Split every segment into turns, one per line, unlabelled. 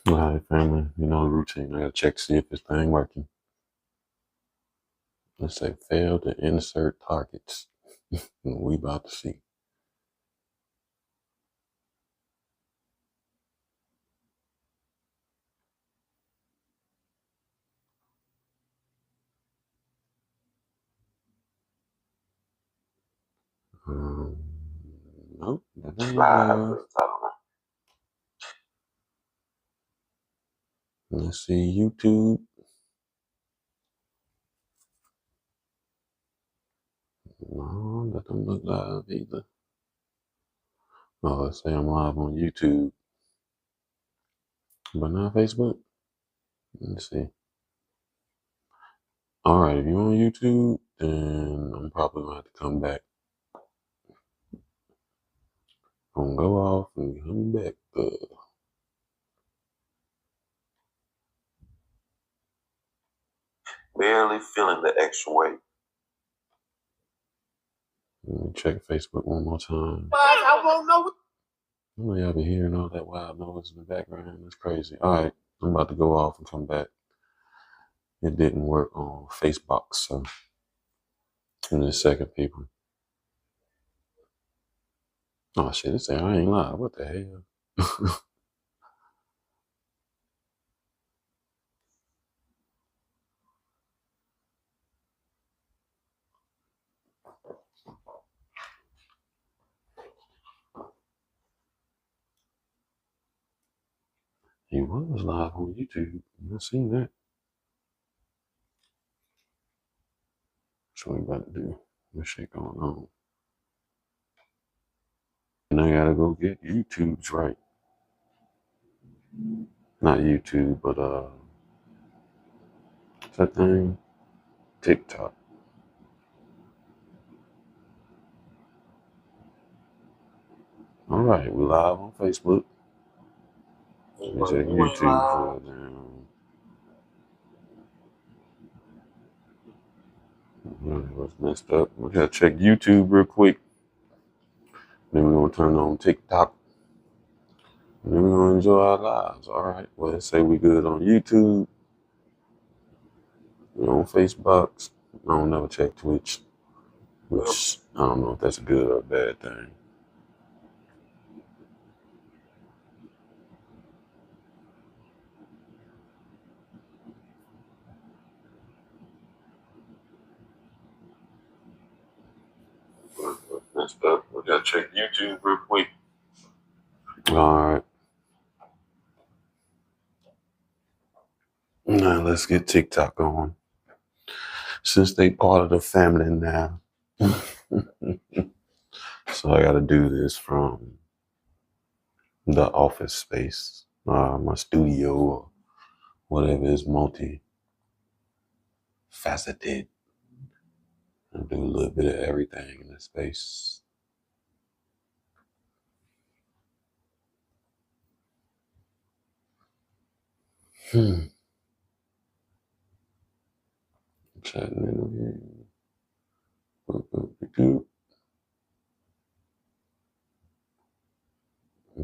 All right, family. You know the routine. I gotta check to see if this thing working. Let's say fail to insert targets. We about to see. Um, nope, that ain't live. Let's see YouTube. No, that don't look live either. Oh, let's say I'm live on YouTube, but not Facebook. Let's see. All right, if you're on YouTube, then I'm probably gonna have to come back. I'm gonna go off and come back. Barely feeling the extra weight. Let me check Facebook one more time. I won't know. I know y'all be hearing all that wild noise in the background. It's crazy. All right, I'm about to go off and come back. It didn't work on Facebook, so in a second, people. Oh shit! It's saying I ain't live. What the hell? He was live on YouTube. I seen that. What we about to do? What shit going on? And I gotta go get YouTube's right. Not YouTube, but what's that thing? TikTok. All right, we live on Facebook. We check YouTube for them. What's messed up? We gotta check YouTube real quick. Then we're gonna turn on TikTok. And then we're gonna enjoy our lives. All right. Well, let's say we good on YouTube. We're on Facebook. I don't never check Twitch, which I don't know if that's a good or a bad thing. Messed up. We gotta check YouTube real quick. All right. Now let's get TikTok on. Since they part of the family now. So I gotta do this from the office space, my studio, or whatever is multi-faceted, and do a little bit of everything in the space. Chatting interview.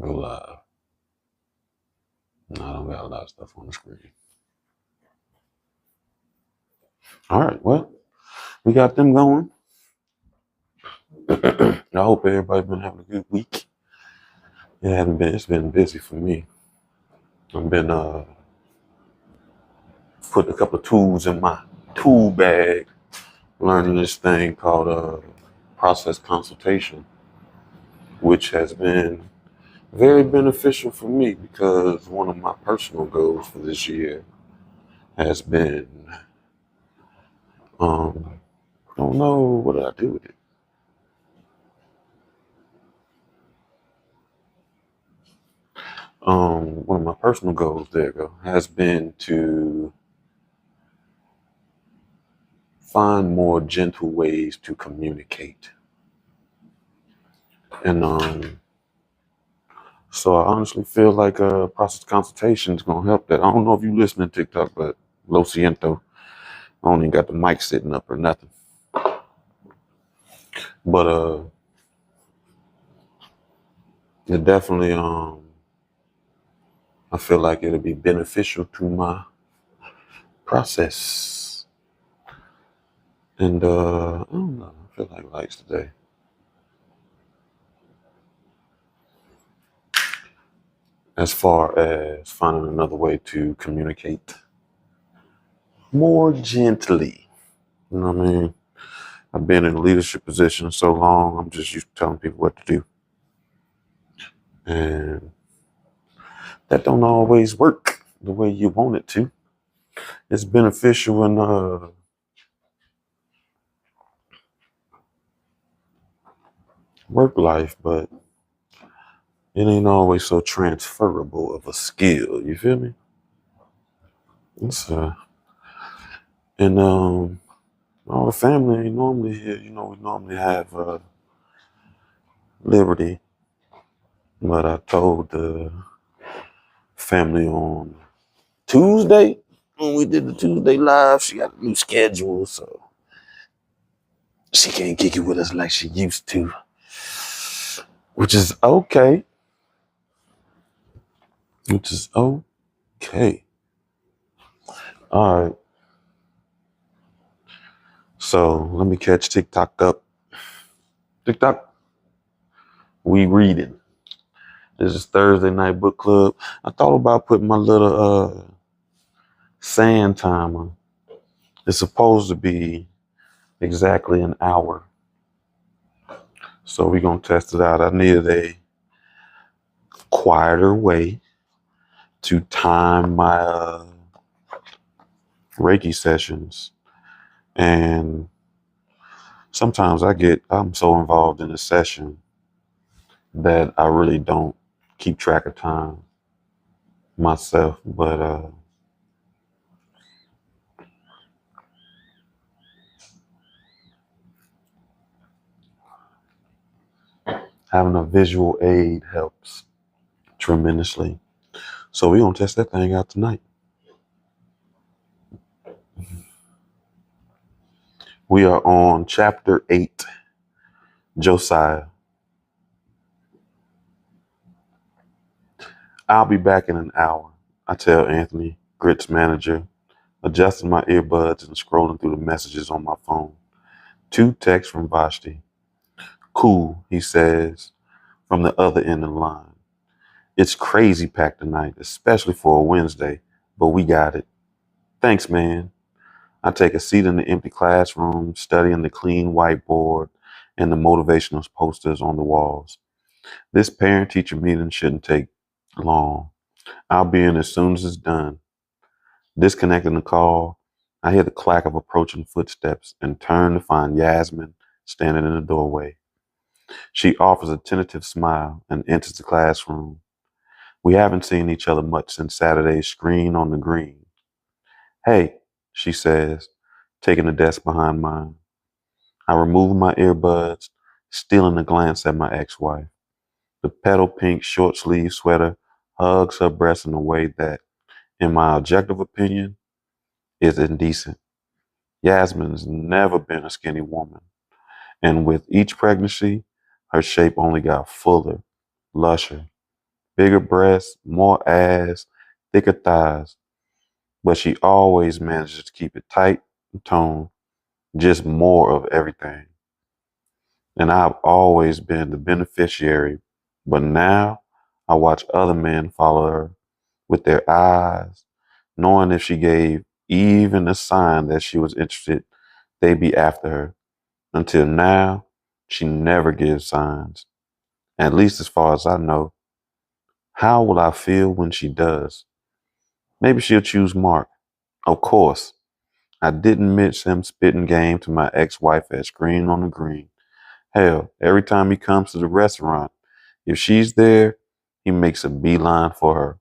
Go live. No, I don't got a lot of stuff on the screen. All right, well, we got them going. I hope everybody's been having a good week. It's been busy for me. I've been putting a couple of tools in my tool bag, learning this thing called process consultation, which has been very beneficial for me because one of my personal goals for this year has been, I don't know, what did I do with it? One of my personal goals, there you go, has been to find more gentle ways to communicate. And so I honestly feel like process consultation is gonna help that. I don't know if you listen to TikTok, but Lo Siento, I don't even got the mic sitting up or nothing. But it definitely I feel like it'll be beneficial to my process. And I don't know. I feel like lights today. As far as finding another way to communicate more gently. You know what I mean? I've been in a leadership position so long, I'm just used to telling people what to do. And that don't always work the way you want it to. It's beneficial in work life, but it ain't always so transferable of a skill. You feel me? It's, and all the family ain't normally here. You know, we normally have liberty. But I told the family on Tuesday when we did the Tuesday live, she got a new schedule, so she can't kick it with us like she used to, which is okay. Which is okay. All right. So let me catch TikTok up. TikTok, we reading. This is Thursday night book club. I thought about putting my little sand timer. It's supposed to be exactly an hour. So we're gonna test it out. I needed a quieter way to time my Reiki sessions. And sometimes I'm so involved in a session that I really don't keep track of time myself. But having a visual aid helps tremendously. So we're going to test that thing out tonight. We are on chapter 8, Josiah. I'll be back in an hour, I tell Anthony, Grit's manager, adjusting my earbuds and scrolling through the messages on my phone. 2 texts from Vashti. Cool, he says, from the other end of the line. It's crazy packed tonight, especially for a Wednesday, but we got it. Thanks, man. I take a seat in the empty classroom, studying the clean whiteboard and the motivational posters on the walls. This parent-teacher meeting shouldn't take long. I'll be in as soon as it's done. Disconnecting the call, I hear the clack of approaching footsteps and turn to find Yasmin standing in the doorway. She offers a tentative smile and enters the classroom. We haven't seen each other much since Saturday's screen on the green. Hey, she says, taking the desk behind mine. I remove my earbuds, stealing a glance at my ex-wife. The petal pink short sleeve sweater hugs her breast in a way that, in my objective opinion, is indecent. Yasmin's never been a skinny woman, and with each pregnancy, her shape only got fuller, lusher, bigger breasts, more ass, thicker thighs, but she always manages to keep it tight and toned, just more of everything. And I've always been the beneficiary, but now I watch other men follow her with their eyes, knowing if she gave even a sign that she was interested, they'd be after her. Until now, she never gives signs, at least as far as I know. How will I feel when she does? Maybe she'll choose Mark. Of course, I didn't miss him spitting game to my ex-wife at Screen on the Green. Hell, every time he comes to the restaurant, if she's there, he makes a beeline for her.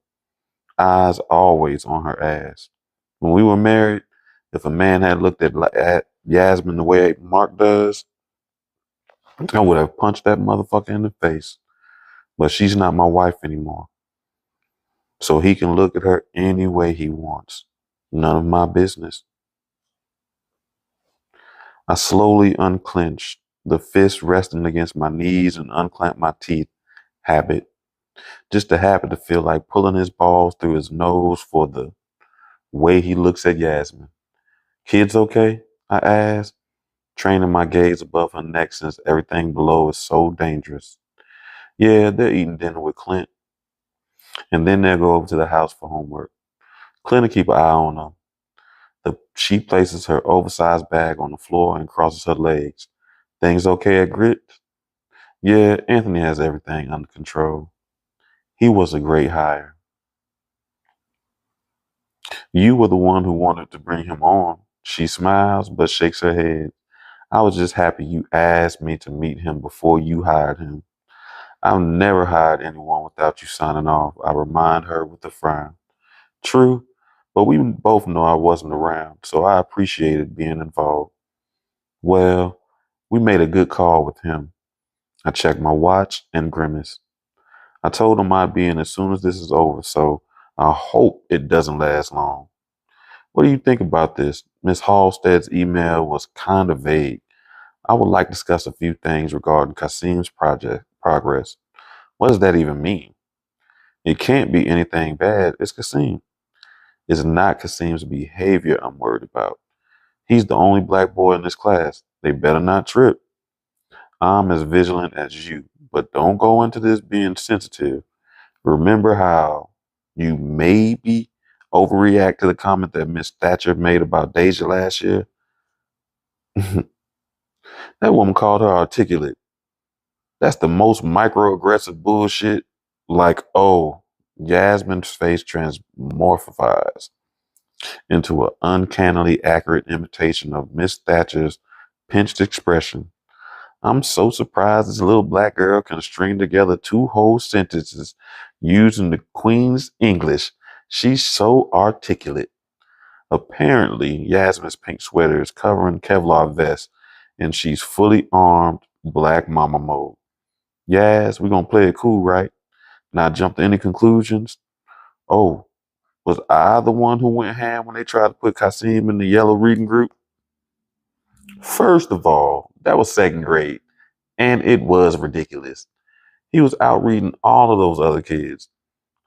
Eyes always on her ass. When we were married, if a man had looked at Yasmin the way Mark does, I would have punched that motherfucker in the face. But she's not my wife anymore. So he can look at her any way he wants. None of my business. I slowly unclenched, the fist resting against my knees and unclamped my teeth. Habit. just to happen to feel like pulling his balls through his nose for the way he looks at Yasmin. Kids okay? I asked, training my gaze above her neck since everything below is so dangerous. Yeah, they're eating dinner with Clint, and then they'll go over to the house for homework. Clint will keep an eye on them. She places her oversized bag on the floor and crosses her legs. Things okay at Grit? Yeah, Anthony has everything under control. He was a great hire. You were the one who wanted to bring him on. She smiles but shakes her head. I was just happy you asked me to meet him before you hired him. I've never hired anyone without you signing off, I remind her with a frown. True, but we both know I wasn't around, so I appreciated being involved. Well, we made a good call with him. I checked my watch and grimaced. I told him I'd be in as soon as this is over, so I hope it doesn't last long. What do you think about this? Miss Halstead's email was kind of vague. I would like to discuss a few things regarding Kasim's project progress. What does that even mean? It can't be anything bad. It's Kasim. It's not Kasim's behavior I'm worried about. He's the only black boy in this class. They better not trip. I'm as vigilant as you, but don't go into this being sensitive. Remember how you maybe overreact to the comment that Miss Thatcher made about Deja last year? That woman called her articulate. That's the most microaggressive bullshit. Like, oh, Yasmin's face transmorphifies into an uncannily accurate imitation of Miss Thatcher's pinched expression. I'm so surprised this little black girl can string together two whole sentences using the Queen's English. She's so articulate. Apparently, Yasmin's pink sweater is covering Kevlar vest, and she's fully armed black mama mode. Yas, we're gonna play it cool, right? Not jump to any conclusions. Oh, was I the one who went ham when they tried to put Kasim in the yellow reading group? First of all, that was second grade, and it was ridiculous. He was out reading all of those other kids.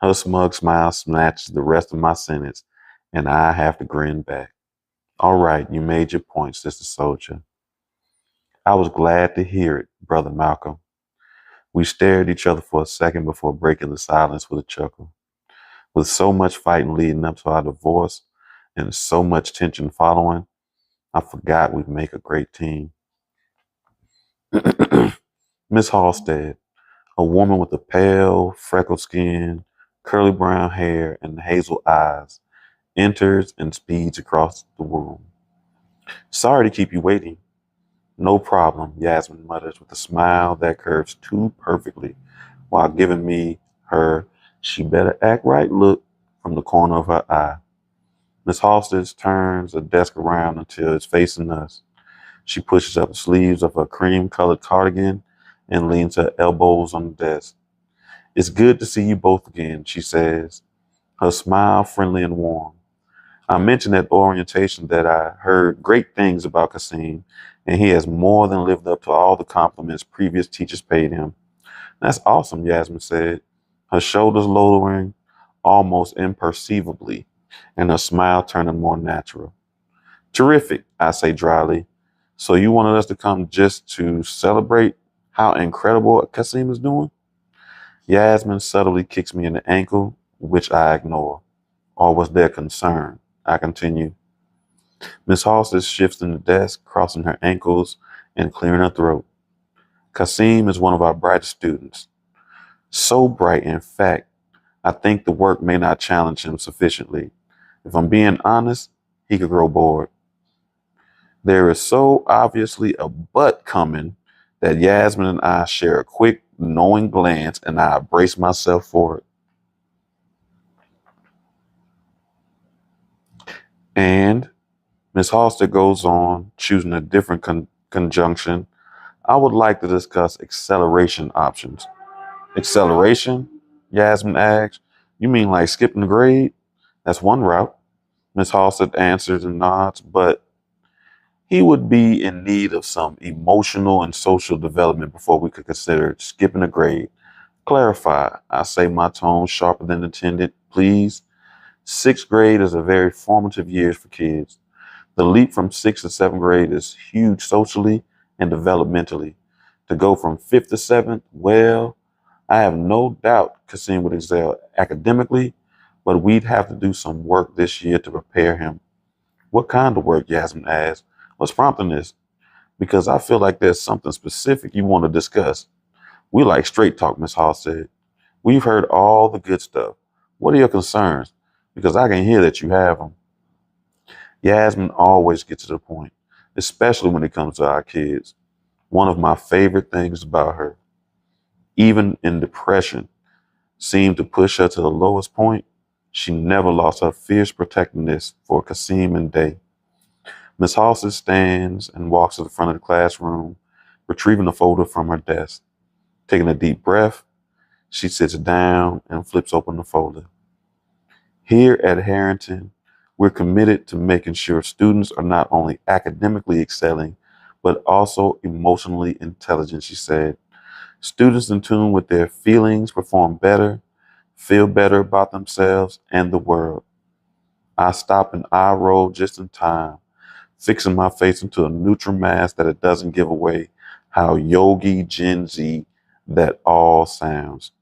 Her smug smile snatches the rest of my sentence, and I have to grin back. All right, you made your point, Sister Soldier. I was glad to hear it, Brother Malcolm. We stared at each other for a second before breaking the silence with a chuckle. With so much fighting leading up to our divorce and so much tension following, I forgot we'd make a great team. Miss Halstead, a woman with a pale, freckled skin, curly brown hair, and hazel eyes, enters and speeds across the room. Sorry to keep you waiting. No problem, Yasmin mutters with a smile that curves too perfectly while giving me her she better act right look from the corner of her eye. Miss Halstead turns the desk around until it's facing us. She pushes up the sleeves of her cream-colored cardigan and leans her elbows on the desk. It's good to see you both again, she says, her smile friendly and warm. I mentioned at orientation that I heard great things about Kasim, and he has more than lived up to all the compliments previous teachers paid him. That's awesome, Yasmin said, her shoulders lowering almost imperceivably, and her smile turning more natural. Terrific, I say dryly. So you wanted us to come just to celebrate how incredible Kasim is doing? Yasmin subtly kicks me in the ankle, which I ignore. Or was there concern? I continue. Miss Halstead shifts in the desk, crossing her ankles and clearing her throat. Kasim is one of our brightest students. So bright, in fact, I think the work may not challenge him sufficiently. If I'm being honest, he could grow bored. There is so obviously a but coming that Yasmin and I share a quick, knowing glance, and I brace myself for it. And Miss Halstead goes on, choosing a different conjunction. I would like to discuss acceleration options. Acceleration? Yasmin asks. You mean like skipping the grade? That's one route. Miss Halstead answers and nods, but he would be in need of some emotional and social development before we could consider skipping a grade. Clarify. I say my tone sharper than intended, please. Sixth grade is a very formative year for kids. The leap from sixth to seventh grade is huge socially and developmentally. To go from fifth to seventh, well, I have no doubt Kasim would excel academically, but we'd have to do some work this year to prepare him. What kind of work? Yasmin asked. What's prompting this? Because I feel like there's something specific you want to discuss. We like straight talk, Miss Hall said. We've heard all the good stuff. What are your concerns? Because I can hear that you have them. Yasmin always gets to the point, especially when it comes to our kids. One of my favorite things about her, even in depression, seemed to push her to the lowest point. She never lost her fierce protectiveness for Kasim and Day. Miss Halsey stands and walks to the front of the classroom, retrieving a folder from her desk. Taking a deep breath, she sits down and flips open the folder. Here at Harrington, we're committed to making sure students are not only academically excelling, but also emotionally intelligent, she said. Students in tune with their feelings perform better, feel better about themselves and the world. I stop and eye roll just in time, fixing my face into a neutral mask that it doesn't give away how yogi Gen Z that all sounds.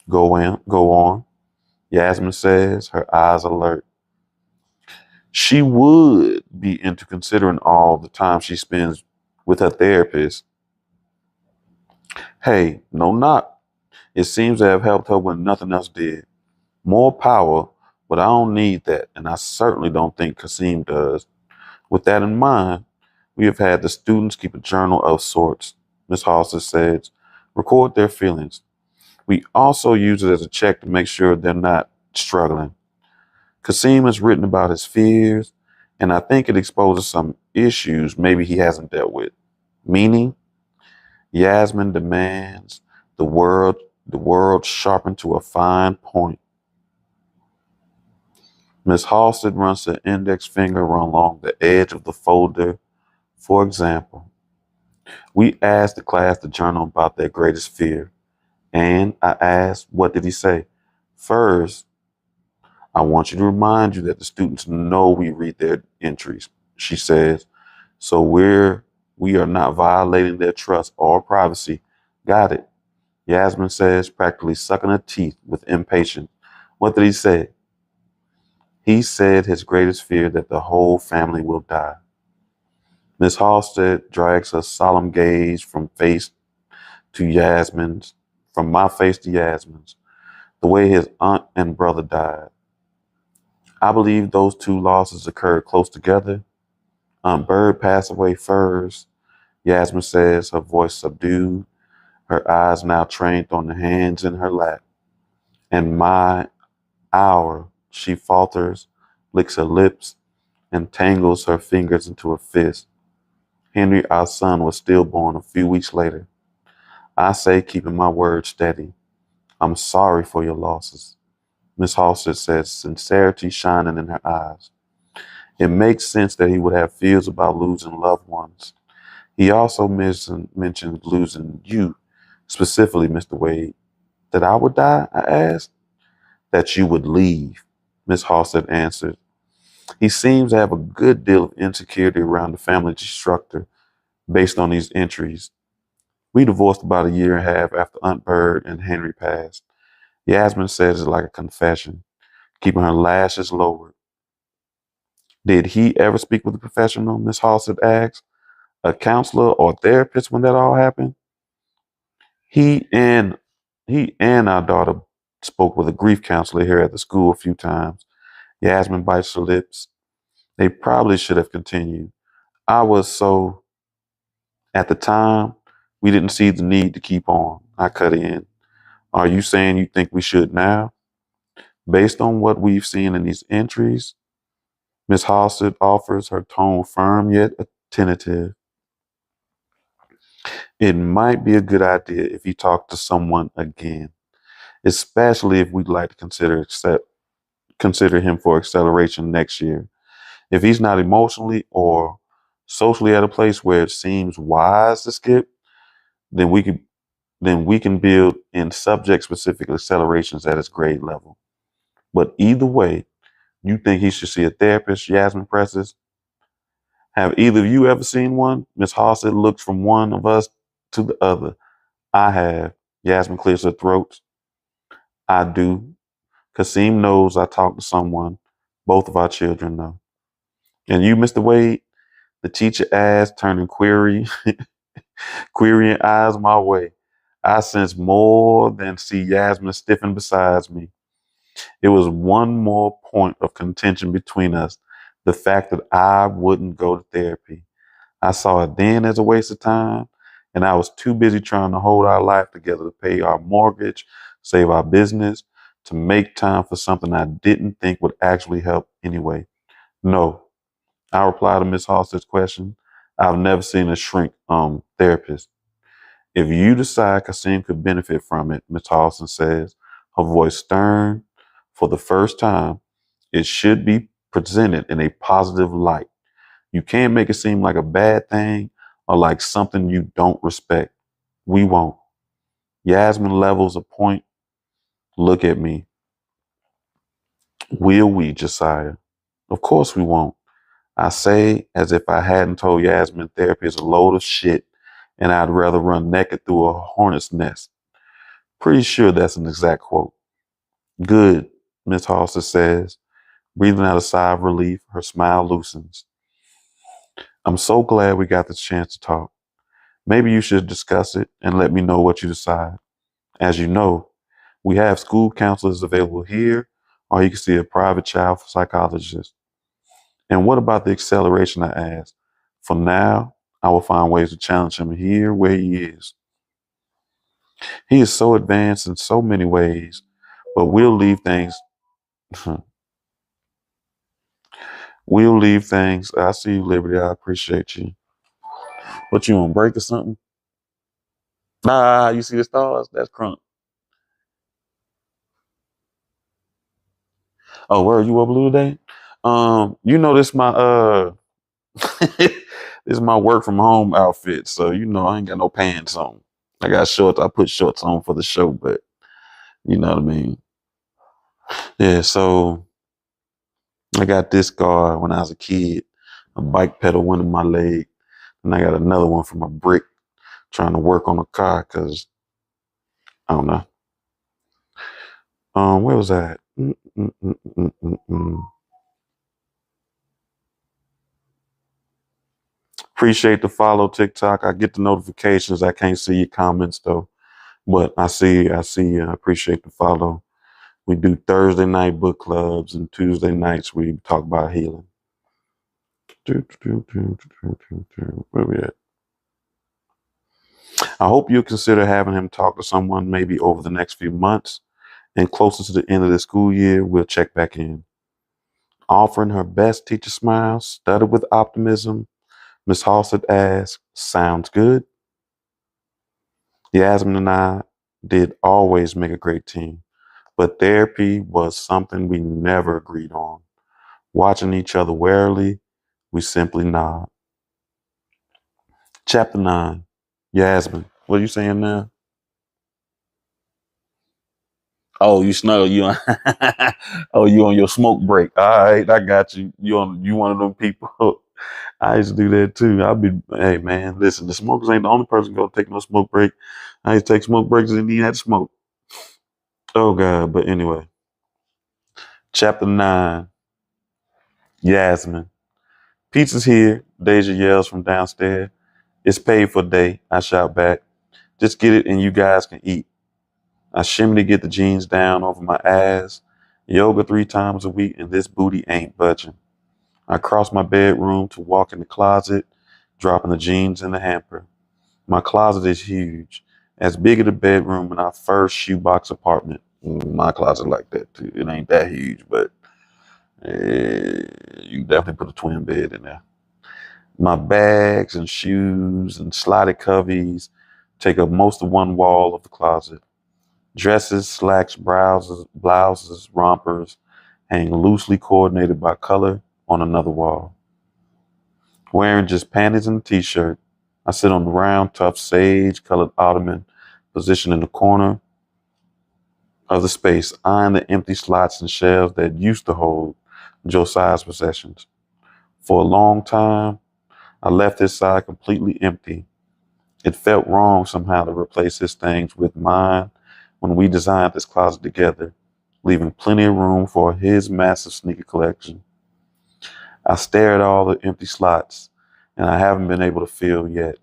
Go on, Yasmin says, her eyes alert. She would be into considering all the time she spends with her therapist. Hey, no knock. It seems to have helped her when nothing else did. More power, but I don't need that, and I certainly don't think Kasim does. With that in mind, we have had the students keep a journal of sorts, Ms. Halsey says, record their feelings. We also use it as a check to make sure they're not struggling. Kasim has written about his fears, and I think it exposes some issues maybe he hasn't dealt with. Meaning, Yasmin demands the world sharpened to a fine point. Miss Halstead runs her index finger along the edge of the folder. For example, we asked the class to journal about their greatest fear. And I asked, what did he say? First, I want you to remind you that the students know we read their entries, she says. So we are not violating their trust or privacy. Got it. Yasmin says, practically sucking her teeth with impatience. What did he say? He said his greatest fear that the whole family will die. Miss Halstead drags her solemn gaze to Yasmin's, from my face to Yasmin's, the way his aunt and brother died. I believe those two losses occurred close together. Aunt Bird passed away first, Yasmin says, her voice subdued, her eyes now trained on the hands in her lap. And my hour, she falters, licks her lips, and tangles her fingers into a fist. Henry, our son, was stillborn a few weeks later. I say, keeping my word steady, I'm sorry for your losses. Miss Halstead says, sincerity shining in her eyes. It makes sense that he would have fears about losing loved ones. He also mentioned losing you, specifically, Mr. Wade. That I would die, I asked. That you would leave, Miss Halstead answered. He seems to have a good deal of insecurity around the family structure based on these entries. We divorced about a year and a half after Aunt Bird and Henry passed. Yasmin says it's like a confession, keeping her lashes lowered. Did he ever speak with a professional? Miss Halstead asked. A counselor or therapist when that all happened? He and he and our daughter spoke with a grief counselor here at the school a few times. Yasmin bites her lips. They probably should have continued. I was so at the time we didn't see the need to keep on. I cut in. Are you saying you think we should now? Based on what we've seen in these entries, Miss Halstead offers, her tone firm yet attentive. It might be a good idea if you talk to someone again, especially if we'd like to consider him for acceleration next year. If he's not emotionally or socially at a place where it seems wise to skip, then we could then we can build in subject-specific accelerations at his grade level. But either way, you think he should see a therapist, Yasmin presses? Have either of you ever seen one? Miss Hawset looks from one of us to the other. I have. Yasmin clears her throat. I do. Kasim knows I talked to someone. Both of our children know. And you, Mr. Wade? The teacher asked, turning querying eyes my way. I sense more than see Yasmin stiffen beside me. It was one more point of contention between us, the fact that I wouldn't go to therapy. I saw it then as a waste of time, and I was too busy trying to hold our life together to pay our mortgage, save our business, to make time for something I didn't think would actually help anyway. No, I replied to Miss Halstead's question. I've never seen a shrink therapist. If you decide Kasim could benefit from it, Miss Halston says, her voice stern. For the first time, it should be presented in a positive light. You can't make it seem like a bad thing or like something you don't respect. We won't. Yasmin levels a point. Look at me. Will we, Josiah? Of course we won't. I say as if I hadn't told Yasmin therapy is a load of shit and I'd rather run naked through a hornet's nest. Pretty sure that's an exact quote. Good, Miss Halster says, breathing out a sigh of relief. Her smile loosens. I'm so glad we got this chance to talk. Maybe you should discuss it and let me know what you decide. As you know, we have school counselors available here, or you can see a private child psychologist. And what about the acceleration, I asked? For now, I will find ways to challenge him here where he is. He is so advanced in so many ways, but we'll leave things. We'll leave things. I see you, Liberty. I appreciate you. What, you on break or something? Nah, you see the stars? That's crunk. Oh, where are you up blue today? This my this is my work from home outfit. So I ain't got no pants on. I got shorts. I put shorts on for the show, but you know what I mean. Yeah, so I got this guard when I was a kid. A bike pedal went in my leg, and I got another one from a brick trying to work on a car because I don't know. Where was that? Appreciate the follow, TikTok. I get the notifications. I can't see your comments though, but I see. I appreciate the follow. We do Thursday night book clubs and Tuesday nights we talk about healing. Where we at? I hope you'll consider having him talk to someone maybe over the next few months, and closer to the end of the school year, we'll check back in. Offering her best teacher smile, studded with optimism, Miss Halstead asked, sounds good? Yasmin and I did always make a great team, but therapy was something we never agreed on. Watching each other warily, we simply nod. Chapter 9. Yasmin, what are you saying now? Oh, you snuggle. You on oh, you on your smoke break. All right, I got you. You one of them people. I used to do that too. Hey man, listen, the smokers ain't the only person gonna take no smoke break. I used to take smoke breaks and you had to smoke. Oh God, but anyway. Chapter 9. Yasmin. Pizza's here, Deja yells from downstairs. It's paid for day, I shout back. Just get it and you guys can eat. I shimmy to get the jeans down over my ass. Yoga 3 times a week and this booty ain't budging. I cross my bedroom to walk in the closet, dropping the jeans in the hamper. My closet is huge, as big as the bedroom in our first shoebox apartment. My closet like that too. It ain't that huge, but you definitely put a twin bed in there. My bags and shoes and slotted coveys take up most of one wall of the closet. Dresses, slacks, blouses, rompers hang loosely coordinated by color on another wall. Wearing just panties and a t-shirt, I sit on the round, tough, sage-colored ottoman positioned in the corner of the space, eyeing the empty slots and shelves that used to hold Josiah's possessions. For a long time, I left his side completely empty. It felt wrong somehow to replace his things with mine when we designed this closet together, leaving plenty of room for his massive sneaker collection. I stare at all the empty slots, and I haven't been able to fill yet.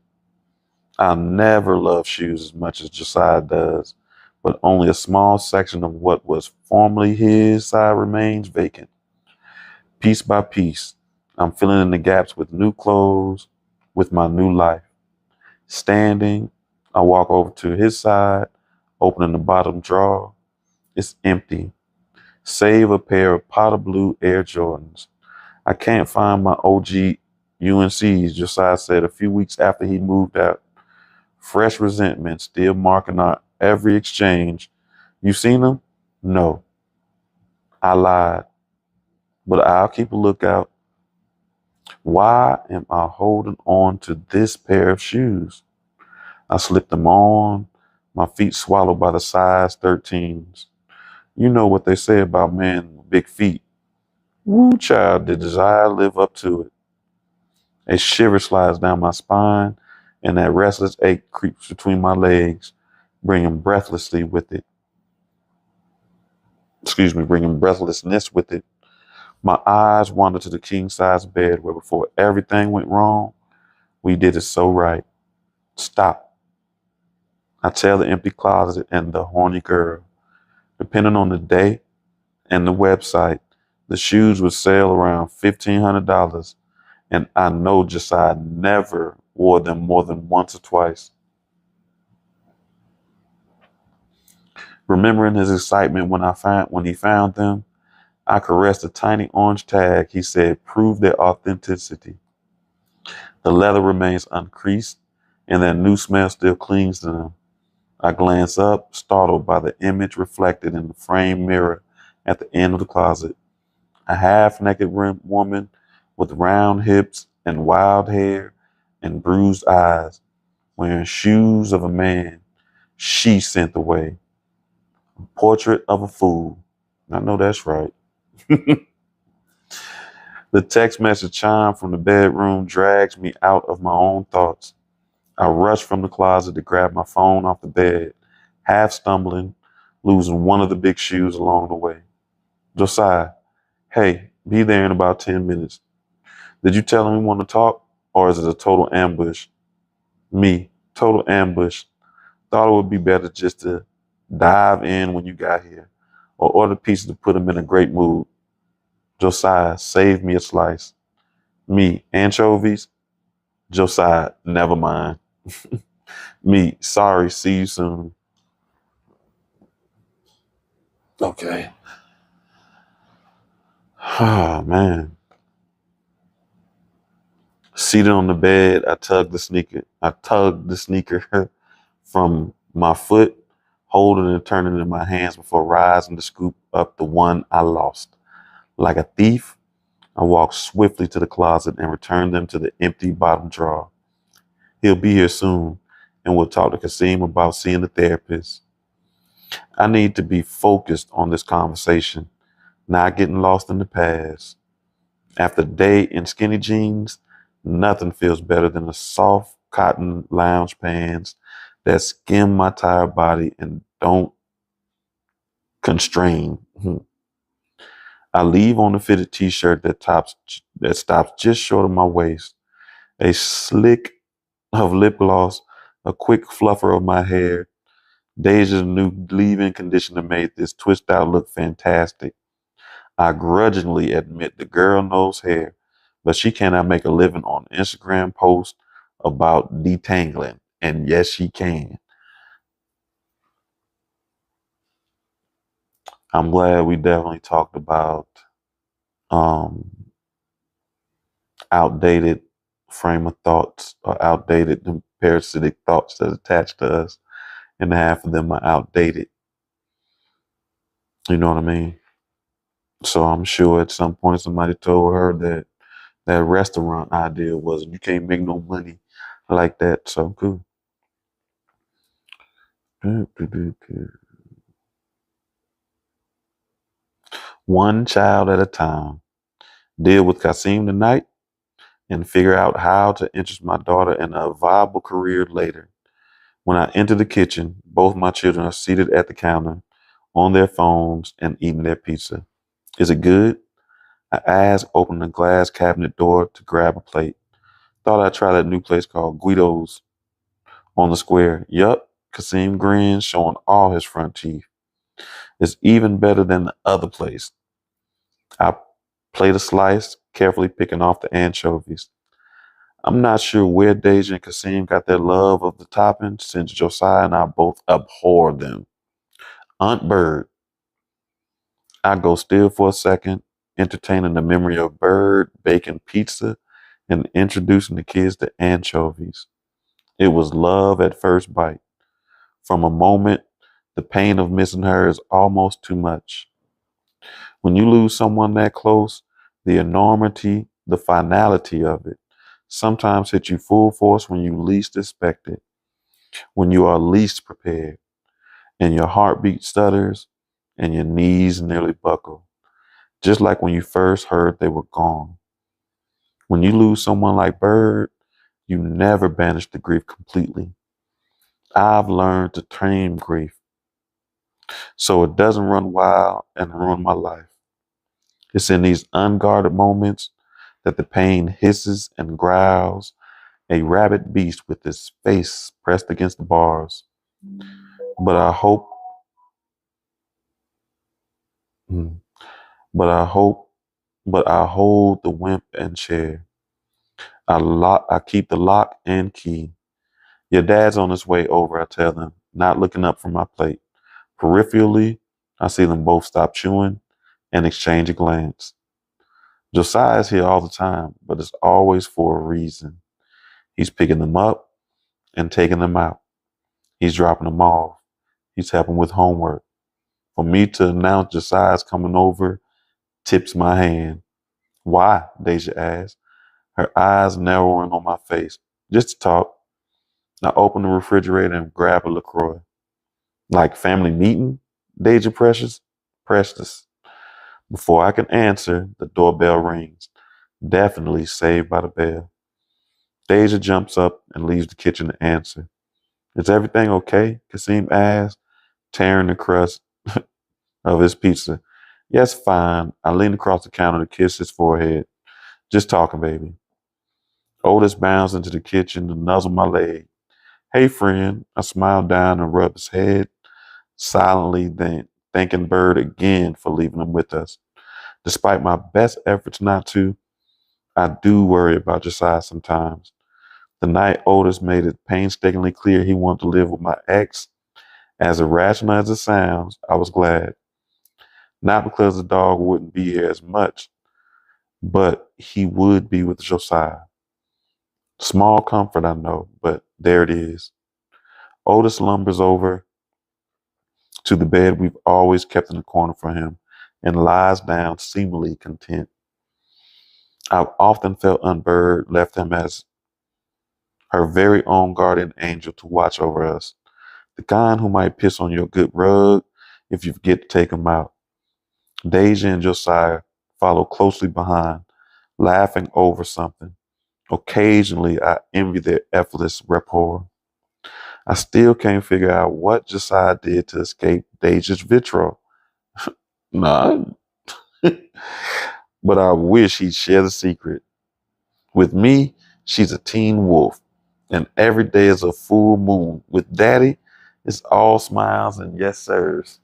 I never loved shoes as much as Josiah does, but only a small section of what was formerly his side remains vacant. Piece by piece, I'm filling in the gaps with new clothes, with my new life. Standing, I walk over to his side, opening the bottom drawer. It's empty, save a pair of powder blue Air Jordans. I can't find my OG UNCs, Josiah said a few weeks after he moved out. Fresh resentment still marking our every exchange. You seen them? No. I lied, but I'll keep a lookout. Why am I holding on to this pair of shoes? I slipped them on, my feet swallowed by the size 13s. You know what they say about men with big feet. Woo, child, did desire live up to it? A shiver slides down my spine, and that restless ache creeps between my legs, bringing breathlessly with it. Bringing breathlessness with it. My eyes wander to the king-size bed where before everything went wrong, we did it so right. Stop. I tell the empty closet and the horny girl. Depending on the day and the website, the shoes would sell around $1,500, and I know Josiah never wore them more than once or twice. Remembering his excitement when he found them, I caressed a tiny orange tag he said proved their authenticity. The leather remains uncreased, and that new smell still clings to them. I glance up, startled by the image reflected in the framed mirror at the end of the closet. A half-naked woman with round hips and wild hair and bruised eyes, wearing shoes of a man she sent away. Portrait of a fool. I know that's right. The text message chime from the bedroom drags me out of my own thoughts. I rush from the closet to grab my phone off the bed, half stumbling, losing one of the big shoes along the way. Josiah, hey, be there in about 10 minutes. Did you tell him we want to talk, or is it a total ambush? Me, total ambush. Thought it would be better just to dive in when you got here, or order pizza to put him in a great mood. Josiah, save me a slice. Me, anchovies? Josiah, never mind. Me, sorry, see you soon. Okay. Oh, man. Seated on the bed, I tugged the sneaker from my foot, holding and turning it in my hands before rising to scoop up the one I lost. Like a thief, I walked swiftly to the closet and returned them to the empty bottom drawer. He'll be here soon, and we'll talk to Kasim about seeing a therapist. I need to be focused on this conversation, not getting lost in the past. After a day in skinny jeans, nothing feels better than the soft cotton lounge pants that skim my tired body and don't constrain. I leave on a fitted t-shirt that stops just short of my waist, a slick of lip gloss, a quick fluffer of my hair. Deja's new leave-in conditioner made this twist out look fantastic. I grudgingly admit the girl knows hair, but she cannot make a living on Instagram posts about detangling. And yes, she can. I'm glad we definitely talked about um, outdated frame of thoughts or outdated parasitic thoughts that attach to us, and half of them are outdated. You know what I mean? So I'm sure at some point somebody told her that that restaurant idea was you can't make no money like that. So cool. One child at a time. Deal with Kasim tonight and figure out how to interest my daughter in a viable career later. When I enter the kitchen, both my children are seated at the counter on their phones and eating their pizza. Is it good? I ask, opening the glass cabinet door to grab a plate. Thought I'd try that new place called Guido's on the square. Yup, Kasim grins, showing all his front teeth. It's even better than the other place. I plate a slice, carefully picking off the anchovies. I'm not sure where Deja and Kasim got their love of the toppings, since Josiah and I both abhor them. Aunt Bird. I go still for a second, entertaining the memory of Bird baking pizza and introducing the kids to anchovies. It was love at first bite. From a moment, the pain of missing her is almost too much. When you lose someone that close, the enormity, the finality of it, sometimes hits you full force when you least expect it, when you are least prepared, and your heartbeat stutters and your knees nearly buckle, just like when you first heard they were gone. When you lose someone like Bird, you never banish the grief completely. I've learned to tame grief so it doesn't run wild and ruin my life. It's in these unguarded moments that the pain hisses and growls, a rabid beast with its face pressed against the bars. But I hope, mm, but I hope, but I hold the wimp and chair. I keep the lock and key. Your dad's on his way over, I tell them, not looking up from my plate. Peripherally, I see them both stop chewing and exchange a glance. Josiah's here all the time, but it's always for a reason. He's picking them up and taking them out. He's dropping them off. He's helping with homework. For me to announce Josiah's coming over tips my hand. Why? Deja asks, her eyes narrowing on my face. Just to talk. I open the refrigerator and grab a LaCroix. Like family meeting? Deja Precious? Precious. Before I can answer, the doorbell rings. Definitely saved by the bell. Deja jumps up and leaves the kitchen to answer. Is everything okay? Kasim asks, tearing the crust of his pizza. Yes, fine. I lean across the counter to kiss his forehead. Just talking, baby. Otis bounds into the kitchen to nuzzle my leg. Hey, friend. I smile down and rub his head, silently then thanking Bird again for leaving him with us. Despite my best efforts not to, I do worry about Josiah sometimes. The night Otis made it painstakingly clear he wanted to live with my ex, as irrational as it sounds, I was glad. Not because the dog wouldn't be here as much, but he would be with Josiah. Small comfort, I know, but there it is. Otis lumbers over to the bed we've always kept in the corner for him and lies down, seemingly content. I've often felt Aunt Bird left him as her very own guardian angel to watch over us, the kind who might piss on your good rug if you forget to take him out. Deja and Josiah follow closely behind, laughing over something. Occasionally, I envy their effortless rapport. I still can't figure out what Josiah did to escape Deja's vitriol. Nah, but I wish he'd share the secret. With me, she's a teen wolf, and every day is a full moon. With Daddy, it's all smiles and yes, sirs.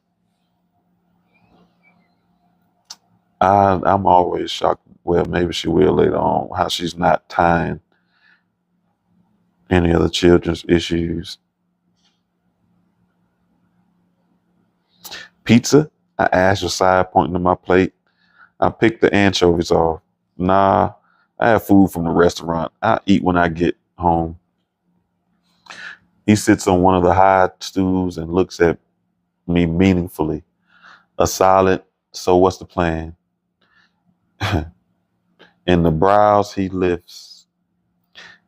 I'm always shocked. Well, maybe she will later on, how she's not tying any of the children's issues. Pizza? I asked Josiah, pointing to my plate. I picked the anchovies off. Nah, I have food from the restaurant. I eat when I get home. He sits on one of the high stools and looks at me meaningfully. A solid, so what's the plan? In the brows he lifts.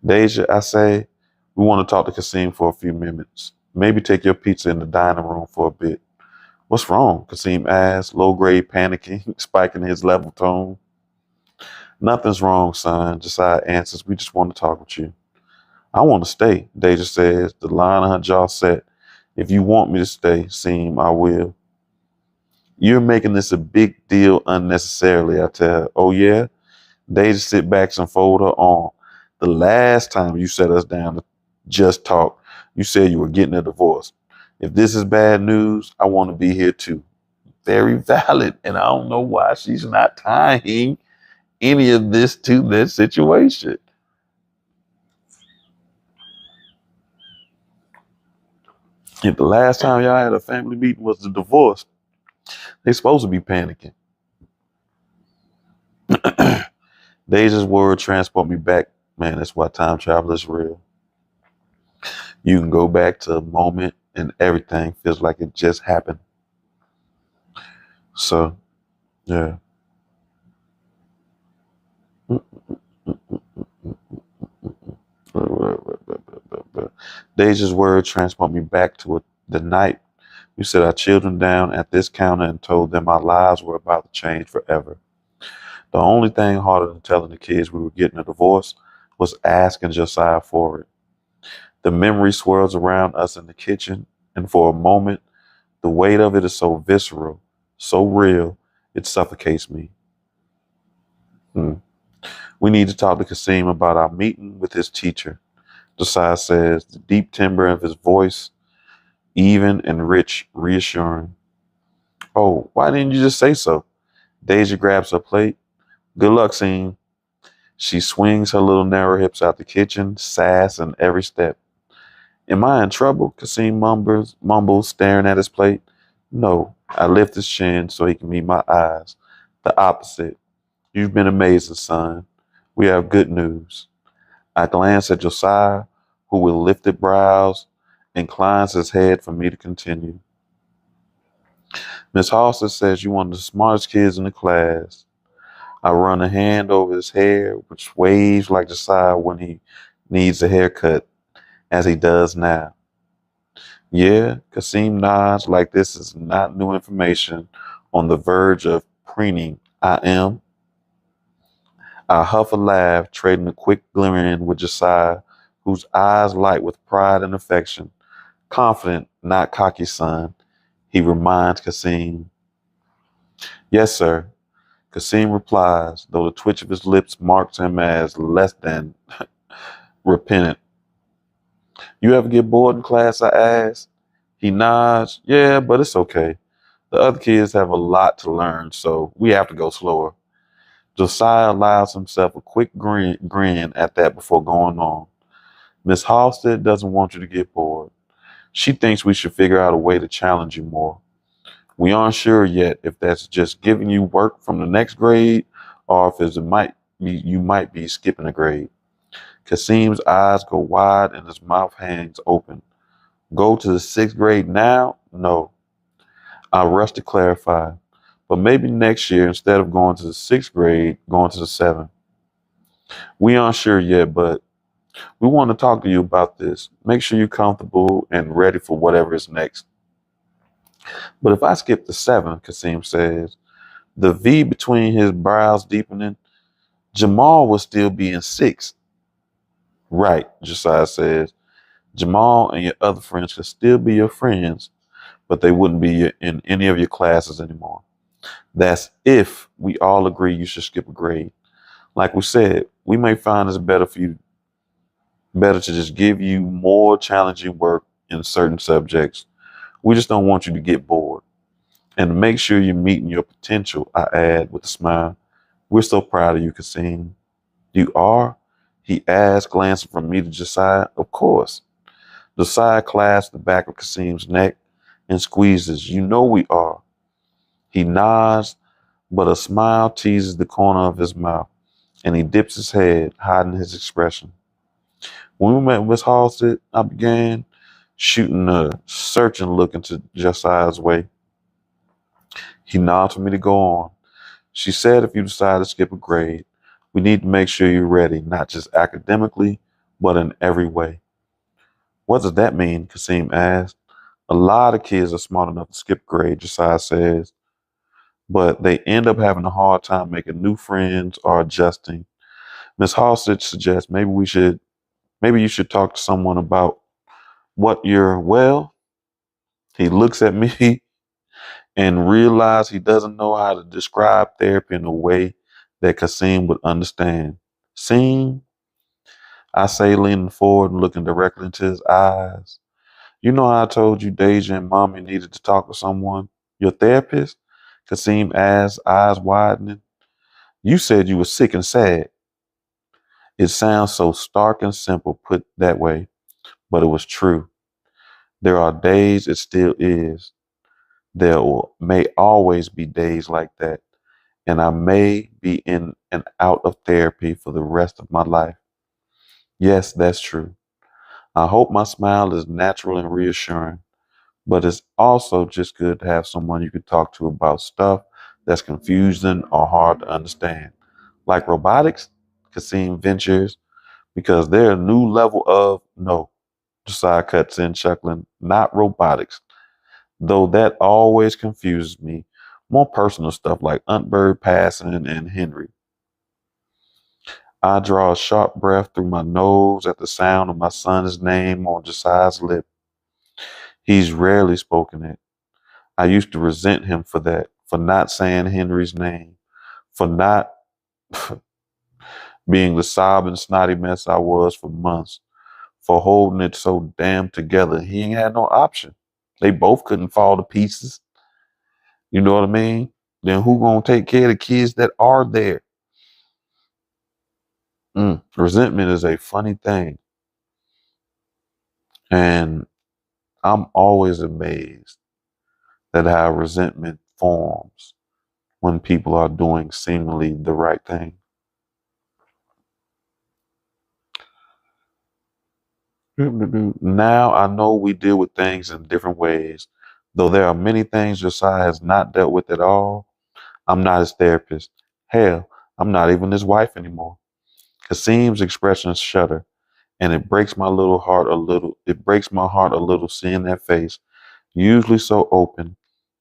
Deja, I say, we want to talk to Kasim for a few minutes. Maybe take your pizza in the dining room for a bit. What's wrong? Kasim asked, low grade panicking, spiking his level tone. Nothing's wrong, son, Josiah answers. We just want to talk with you. I want to stay, Deja says, the line of her jaw set. If you want me to stay, Seem, I will. You're making this a big deal unnecessarily, I tell her. Oh, yeah? Deja sit back and fold her arm. The last time you set us down to just talk, you said you were getting a divorce. If this is bad news, I want to be here too. Very valid. And I don't know why she's not tying any of this to that situation. If the last time y'all had a family meeting was the divorce, they supposed to be panicking. Deja's word transport me back. Man, that's why time travel is real. You can go back to a moment and everything feels like it just happened. So, yeah. Deja's word transport me back to the night we set our children down at this counter and told them our lives were about to change forever. The only thing harder than telling the kids we were getting a divorce was asking Josiah for it. The memory swirls around us in the kitchen, and for a moment, the weight of it is so visceral, so real, it suffocates me. Hmm. We need to talk to Kasim about our meeting with his teacher. Josiah says, the deep timbre of his voice, even and rich, reassuring. Oh, why didn't you just say so? Deja grabs her plate. Good luck, Seam. She swings her little narrow hips out the kitchen, sass in every step. Am I in trouble? Kasim mumbles, staring at his plate. No, I lift his chin so he can meet my eyes. The opposite. You've been amazing, son. We have good news. I glance at Josiah, who with lifted brows inclines his head for me to continue. Miss Halsted says you're one of the smartest kids in the class. I run a hand over his hair, which waves like Josiah when he needs a haircut, as he does now. Yeah, Kasim nods like this is not new information on the verge of preening. I am. I huff a laugh, trading a quick grin with Josiah, whose eyes light with pride and affection. Confident, not cocky, son, he reminds Kasim. Yes, sir. Kasim replies, though the twitch of his lips marks him as less than repentant. You ever get bored in class? I ask. He nods. Yeah, but it's okay. The other kids have a lot to learn, so we have to go slower. Josiah allows himself a quick grin at that before going on. Miss Halsted doesn't want you to get bored. She thinks we should figure out a way to challenge you more. We aren't sure yet if that's just giving you work from the next grade or if you might be skipping a grade. Kasim's eyes go wide and his mouth hangs open. Go to the sixth grade now? No. I rush to clarify. But maybe next year, instead of going to the sixth grade, going to the seventh. We aren't sure yet, but we want to talk to you about this. Make sure you're comfortable and ready for whatever is next. But if I skip the seventh, Kasim says, the V between his brows deepening, Jamal will still be in sixth. Right, Josiah says. Jamal and your other friends could still be your friends, but they wouldn't be in any of your classes anymore. That's if we all agree you should skip a grade. Like we said, we may find it's better to just give you more challenging work in certain subjects. We just don't want you to get bored. And to make sure you're meeting your potential, I add with a smile. We're so proud of you, Kasim. You are? He asked, glancing from me to Josiah. Of course. Josiah clasps the back of Kasim's neck and squeezes. You know we are. He nods, but a smile teases the corner of his mouth, and he dips his head, hiding his expression. When we met Miss Halsted, I began shooting a searching look into Josiah's way. He nodded for me to go on. She said if you decide to skip a grade, we need to make sure you're ready, not just academically, but in every way. What does that mean? Kasim asked. A lot of kids are smart enough to skip grade, Josiah says, but they end up having a hard time making new friends or adjusting. Miss Halsted suggests maybe you should talk to someone about what well. He looks at me and realizes he doesn't know how to describe therapy in a way that Kasim would understand. Seem, I say, leaning forward and looking directly into his eyes. You know how I told you Deja and Mommy needed to talk to someone? Your therapist? Kasim asked, eyes widening. You said you were sick and sad. It sounds so stark and simple put that way, but it was true. There are days it still is. May always be days like that, and I may be in and out of therapy for the rest of my life. Yes, that's true. I hope my smile is natural and reassuring, but it's also just good to have someone you can talk to about stuff that's confusing or hard to understand. Like robotics, Kasim ventures, because they're a new level of no. Josiah cuts in, chuckling, not robotics, though that always confuses me. More personal stuff like Aunt Bird passing and Henry. I draw a sharp breath through my nose at the sound of my son's name on Josiah's lip. He's rarely spoken it. I used to resent him for that, for not saying Henry's name, for not being the sobbing, snotty mess I was for months, for holding it so damn together. He ain't had no option. They both couldn't fall to pieces. You know what I mean? Then who gonna take care of the kids that are there? Resentment is a funny thing. And I'm always amazed at how resentment forms when people are doing seemingly the right thing. Now I know we deal with things in different ways. Though there are many things Josiah has not dealt with at all, I'm not his therapist. Hell, I'm not even his wife anymore. Kasim's expressions shudder, and it breaks my heart a little seeing that face, usually so open,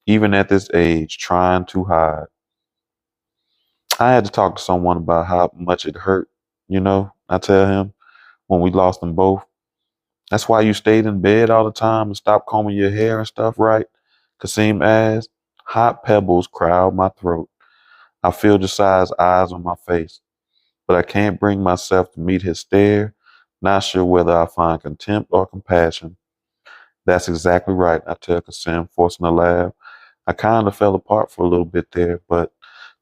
even at this age, trying to hide. I had to talk to someone about how much it hurt, I tell him, when we lost them both. That's why you stayed in bed all the time and stopped combing your hair and stuff, right? Kasim asked. Hot pebbles crowd my throat. I feel Josiah's eyes on my face, but I can't bring myself to meet his stare, not sure whether I find contempt or compassion. That's exactly right, I tell Kasim, forcing a laugh. I kind of fell apart for a little bit there, but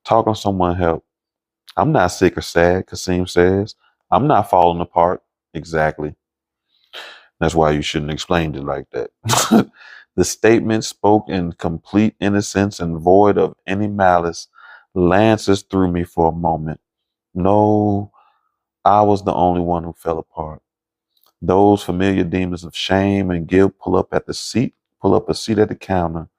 talking to someone helped. I'm not sick or sad, Kasim says. I'm not falling apart. Exactly. That's why you shouldn't explain it like that. The statement spoke in complete innocence and void of any malice lances through me for a moment. No, I was the only one who fell apart. Those familiar demons of shame and guilt pull up a seat at the counter,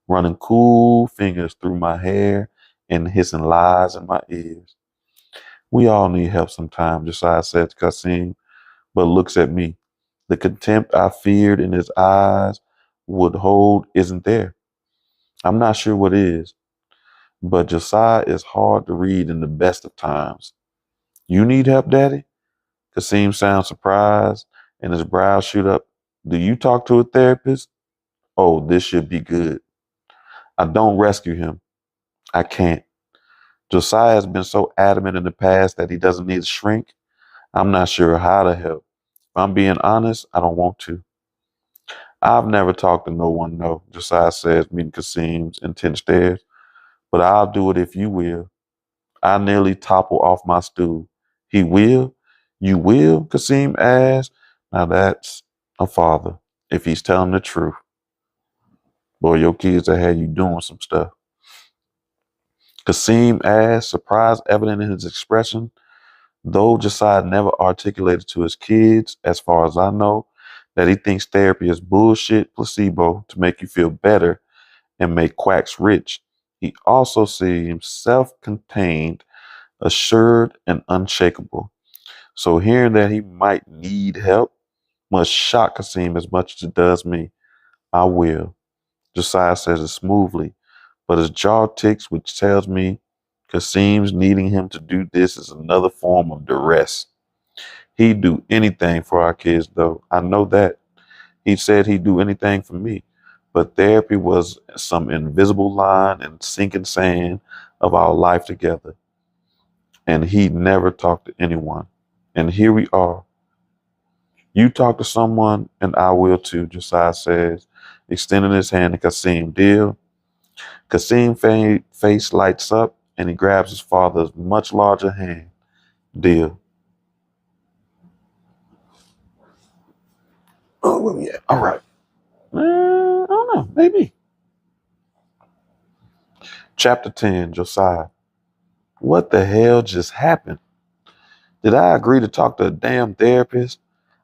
running cool fingers through my hair and hissing lies in my ears. We all need help sometimes, Josiah said to Kasim, but looks at me. The contempt I feared in his eyes would hold isn't there. I'm not sure what is, but Josiah is hard to read in the best of times. You need help, Daddy? Kasim sounds surprised and his brows shoot up. Do you talk to a therapist? Oh, this should be good. I don't rescue him. I can't. Josiah has been so adamant in the past that he doesn't need to shrink. I'm not sure how to help. If I'm being honest, I don't want to. I've never talked to no one, no, Josiah says, meeting Kasim's intense stares. But I'll do it if you will. I nearly topple off my stool. He will? You will? Kasim asked. Now that's a father, if he's telling the truth. Boy, your kids have had you doing some stuff. Kasim asked, surprise evident in his expression. Though Josiah never articulated to his kids, as far as I know, that he thinks therapy is bullshit placebo to make you feel better and make quacks rich. He also seems self-contained, assured, and unshakable. So hearing that he might need help must shock Kasim as much as it does me. I will. Josiah says it smoothly, but his jaw ticks, which tells me Kasim's needing him to do this is another form of duress. He'd do anything for our kids, though. I know that. He said he'd do anything for me. But therapy was some invisible line and sinking sand of our life together. And he never talked to anyone. And here we are. You talk to someone, and I will too, Josiah says, extending his hand to Kasim. Deal? Kasim's face lights up, and he grabs his father's much larger hand. Deal. Oh, where we at? All right. I don't know. Maybe. Chapter 10, Josiah. What the hell just happened? Did I agree to talk to a damn therapist?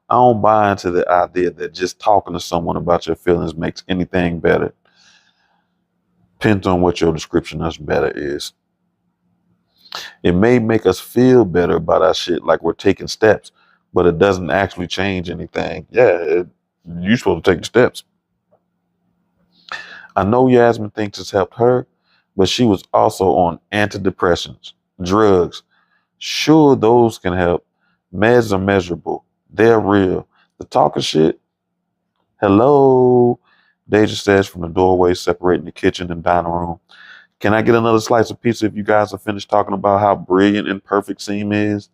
I don't buy into the idea that just talking to someone about your feelings makes anything better. Depends on what your description of better is. It may make us feel better about our shit like we're taking steps, but it doesn't actually change anything. Yeah, you're supposed to take the steps. I know Yasmin thinks it's helped her, but she was also on antidepressants, drugs. Sure, those can help. Meds are measurable. They're real. The talking shit, hello, Deja says from the doorway separating the kitchen and dining room. Can I get another slice of pizza if you guys are finished talking about how brilliant and perfect Seam is?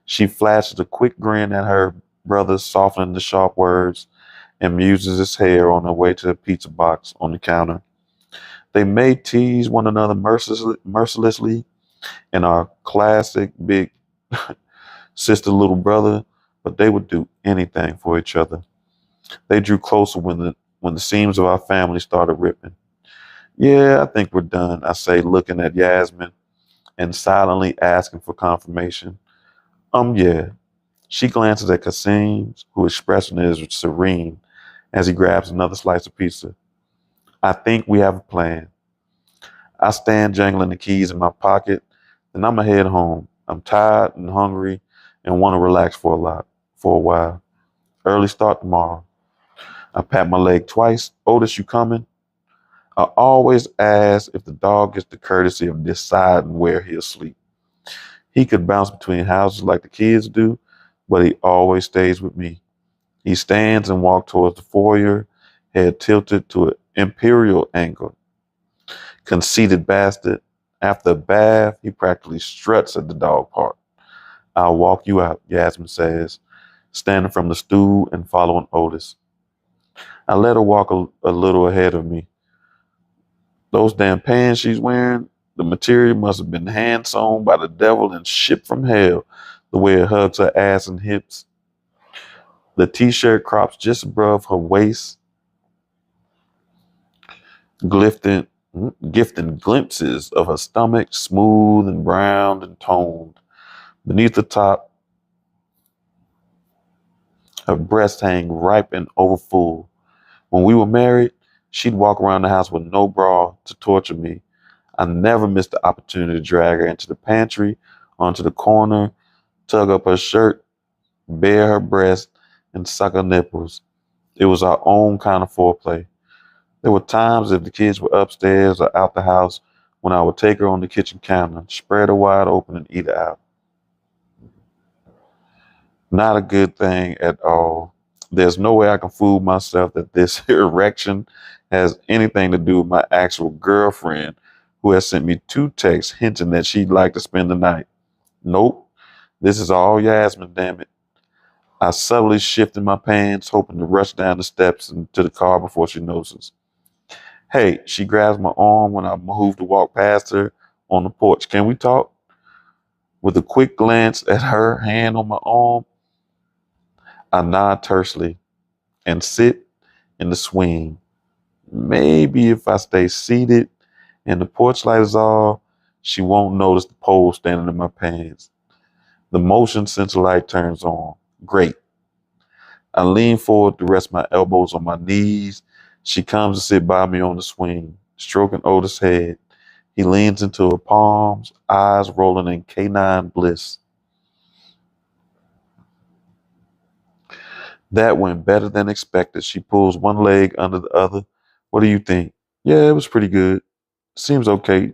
She flashes a quick grin at her brother, softening the sharp words, and muses his hair on her way to the pizza box on the counter. They may tease one another mercilessly in our classic big sister little brother, but they would do anything for each other. They drew closer when the seams of our family started ripping. Yeah, I think we're done, I say, looking at Yasmin and silently asking for confirmation. Yeah. She glances at Kasim's, whose expression is serene as he grabs another slice of pizza. I think we have a plan. I stand jangling the keys in my pocket, and I'm going to head home. I'm tired and hungry and want to relax for a while. Early start tomorrow. I pat my leg twice. Otis, you coming? I always ask if the dog gets the courtesy of deciding where he'll sleep. He could bounce between houses like the kids do, but he always stays with me. He stands and walks towards the foyer, head tilted to an imperial angle. Conceited bastard. After a bath, he practically struts at the dog park. I'll walk you out, Yasmin says, standing from the stool and following Otis. I let her walk a little ahead of me. Those damn pants she's wearing, the material must have been hand sewn by the devil and shipped from hell, the way it hugs her ass and hips. The t-shirt crops just above her waist, gifting glimpses of her stomach, smooth and brown and toned. Beneath the top, her breasts hang ripe and overfull. When we were married, she'd walk around the house with no bra to torture me. I never missed the opportunity to drag her into the pantry, onto the corner, tug up her shirt, bare her breast, and suck her nipples. It was our own kind of foreplay. There were times if the kids were upstairs or out the house when I would take her on the kitchen counter, spread her wide open, and eat her out. Not a good thing at all. There's no way I can fool myself that this erection has anything to do with my actual girlfriend who has sent me 2 texts hinting that she'd like to spend the night. Nope. This is all Yasmin, damn it. I subtly shifted my pants, hoping to rush down the steps into the car before she notices. Hey, she grabs my arm when I move to walk past her on the porch. Can we talk? With a quick glance at her hand on my arm, I nod tersely and sit in the swing. Maybe if I stay seated and the porch light is off, she won't notice the pole standing in my pants. The motion sensor light turns on. Great. I lean forward to rest my elbows on my knees. She comes to sit by me on the swing, stroking Otis' head. He leans into her palms, eyes rolling in canine bliss. That went better than expected. She pulls one leg under the other. What do you think? Yeah, it was pretty good. Seems okay.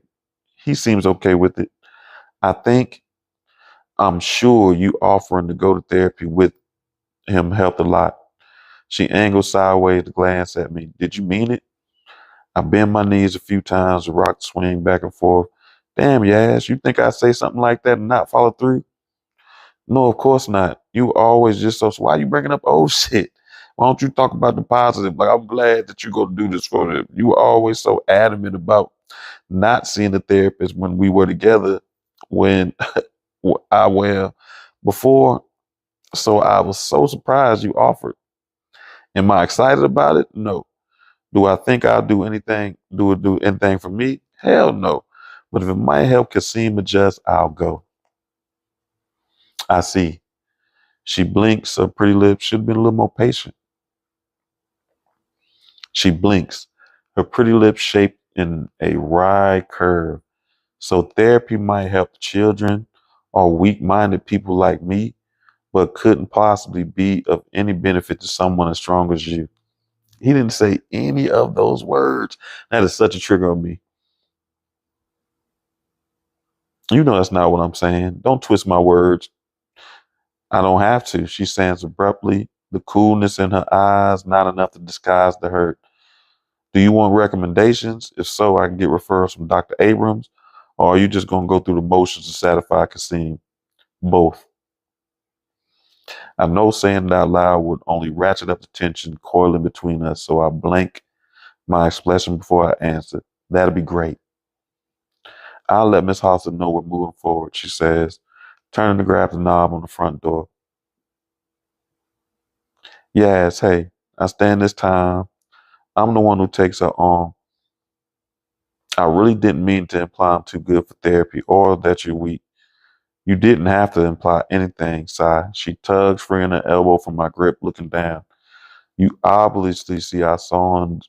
He seems okay with it. I think, I'm sure you offering to go to therapy with him helped a lot. She angled sideways to glance at me. Did you mean it? I bend my knees a few times, the rock swing back and forth. Damn, Yaz, you think I'd say something like that and not follow through? No, of course not. You always just so why you bringing up old shit? Why don't you talk about the positive? Like, I'm glad that you go do this for them. You were always so adamant about not seeing the therapist when we were together when well, before. So I was so surprised you offered. Am I excited about it? No. Do I think I'll do anything for me? Hell no. But if it might help Kasim adjust, I'll go. I see. She blinks, her pretty lips should have been a little more patient. She blinks, her pretty lips shaped in a wry curve. So therapy might help children or weak-minded people like me, but couldn't possibly be of any benefit to someone as strong as you. He didn't say any of those words. That is such a trigger on me. You know that's not what I'm saying. Don't twist my words. I don't have to. She stands abruptly, the coolness in her eyes not enough to disguise the hurt. Do you want recommendations? If so, I can get referrals from Dr. Abrams, or are you just going to go through the motions to satisfy Kasim? Both. I know saying it out loud would only ratchet up the tension coiling between us, so I blank my expression before I answer. That'd be great. I'll let Miss Hawson know we're moving forward, she says, turning to grab the knob on the front door. Yes, hey, I stand this time. I'm the one who takes her on. I really didn't mean to imply I'm too good for therapy or that you're weak. You didn't have to imply anything, sigh. She tugs, freeing her elbow from my grip, looking down. You obviously see our son's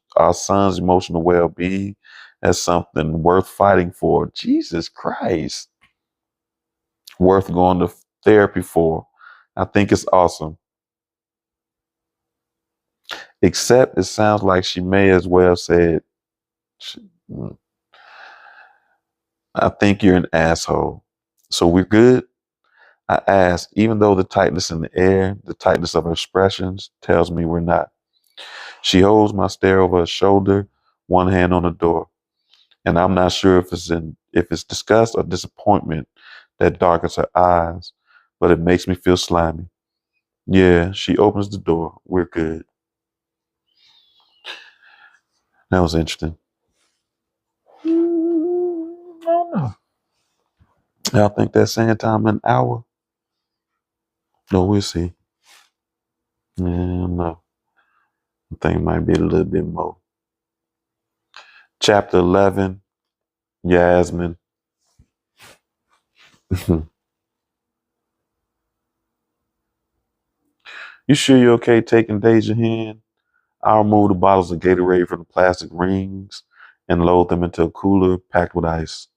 emotional well-being as something worth fighting for. Jesus Christ. Worth going to therapy for. I think it's awesome. Except it sounds like she may as well said, "Mm, I think you're an asshole. So we're good?" I ask, even though the tightness in the air, the tightness of her expressions tells me we're not. She holds my stare over her shoulder, one hand on the door. And I'm not sure if it's disgust or disappointment that darkens her eyes, but it makes me feel slimy. Yeah, she opens the door. We're good. That was interesting. I don't know. I think that's saying time an hour. No, we'll see. Yeah, no. I think it might be a little bit more. Chapter 11, Yasmin. You sure you're okay taking Deja hand? I remove the bottles of Gatorade from the plastic rings and load them into a cooler packed with ice.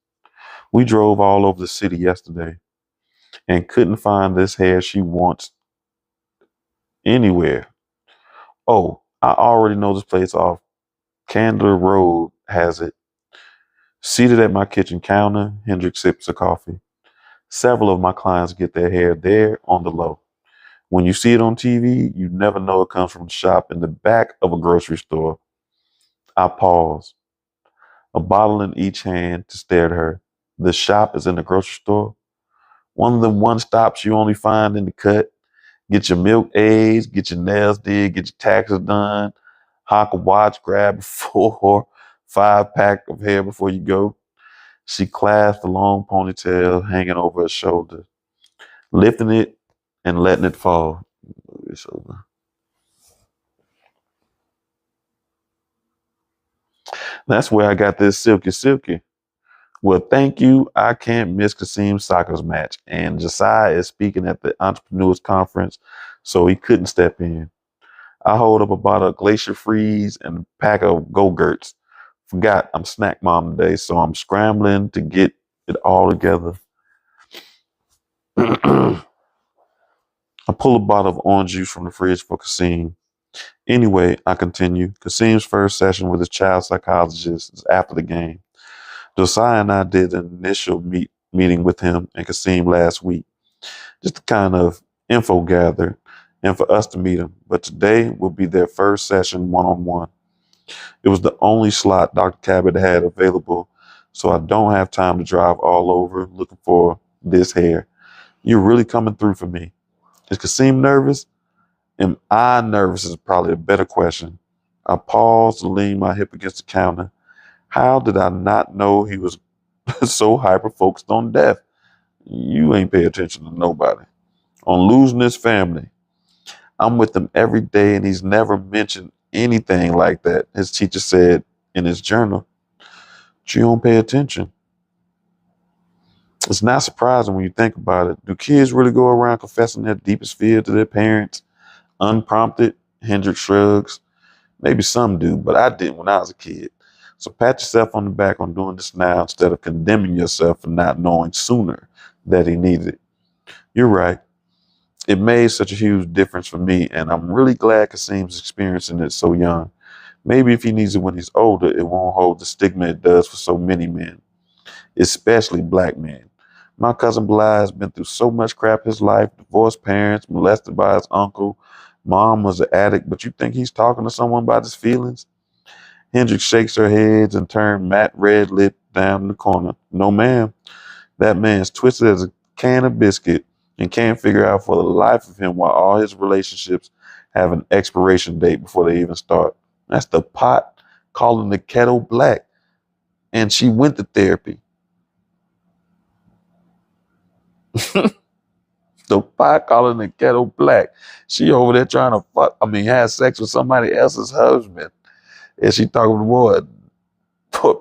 We drove all over the city yesterday and couldn't find this hair she wants anywhere. Oh, I already know this place off Candler Road has it. Seated at my kitchen counter, Hendrik sips a coffee. Several of my clients get their hair there on the low. When you see it on TV, you never know it comes from a shop in the back of a grocery store. I pause, a bottle in each hand to stare at her. The shop is in the grocery store. One of the one stops you only find in the cut. Get your milk aids, get your nails did, get your taxes done, hawk a watch, grab a 4 5 pack of hair before you go. She clasped the long ponytail hanging over her shoulder, lifting it and letting it fall. It's over. That's where I got this silky silky. Well, thank you. I can't miss Kasim's soccer's match. And Josiah is speaking at the Entrepreneurs Conference, so he couldn't step in. I hold up a bottle of Glacier Freeze and a pack of Go-Gurts. Forgot I'm snack mom today, so I'm scrambling to get it all together. I pull a bottle of orange juice from the fridge for Kasim. Anyway, I continue. Kasim's first session with his child psychologist is after the game. Josiah and I did an initial meeting with him and Kasim last week, just to kind of info gather and for us to meet him. But today will be their first session one-on-one. It was the only slot Dr. Cabot had available, so I don't have time to drive all over looking for this hair. You're really coming through for me. Is Kasim nervous? Am I nervous is probably a better question. I paused and leaned my hip against the counter. How did I not know he was so hyper focused on death? You ain't pay attention to nobody. On losing his family. I'm with him every day and he's never mentioned anything like that. His teacher said in his journal, but you don't pay attention. It's not surprising when you think about it. Do kids really go around confessing their deepest fear to their parents? Unprompted? Hendrik shrugs. Maybe some do, but I didn't when I was a kid. So pat yourself on the back on doing this now instead of condemning yourself for not knowing sooner that he needed it. You're right. It made such a huge difference for me, and I'm really glad Kasim's experiencing it so young. Maybe if he needs it when he's older, it won't hold the stigma it does for so many men, especially black men. My cousin Bly has been through so much crap in his life, divorced parents, molested by his uncle, mom was an addict, but you think he's talking to someone about his feelings? Hendrik shakes her head and turns matte red lip down in the corner. No, ma'am. That man's twisted as a can of biscuit and can't figure out for the life of him why all his relationships have an expiration date before they even start. That's the pot calling the kettle black. And she went to therapy. The pot calling the kettle black. She over there trying to have sex with somebody else's husband. And she talking to what?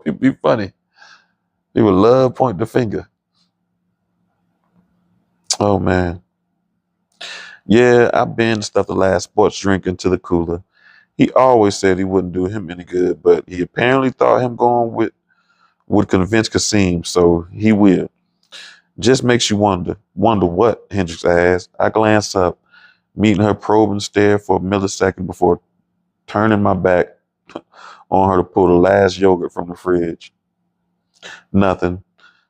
It'd be funny. He would love point the finger. Oh man. Yeah, I been stuffed the last sports drink into the cooler. He always said he wouldn't do him any good, but he apparently thought him going with would convince Kasim, so he will. Just makes you wonder. Wonder what? Hendricks asked. I glanced up, meeting her probing stare for a millisecond before turning my back on her to pull the last yogurt from the fridge. Nothing.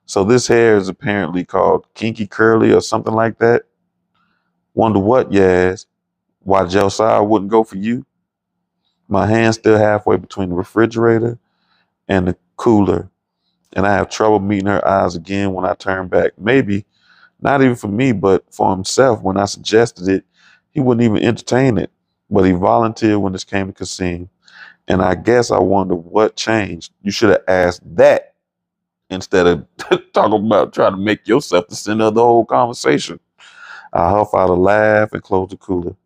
So this hair is apparently called kinky curly or something like that. Wonder what, Yaz? Why Josiah wouldn't go for you? My hand's still halfway between the refrigerator and the cooler, and I have trouble meeting her eyes again when I turn back. Maybe not even for me, but for himself. When I suggested it, he wouldn't even entertain it. But he volunteered when this came to Kasim. And I guess I wonder what changed. You should have asked that instead of talking about trying to make yourself the center of the whole conversation. I huff out a laugh and close the cooler.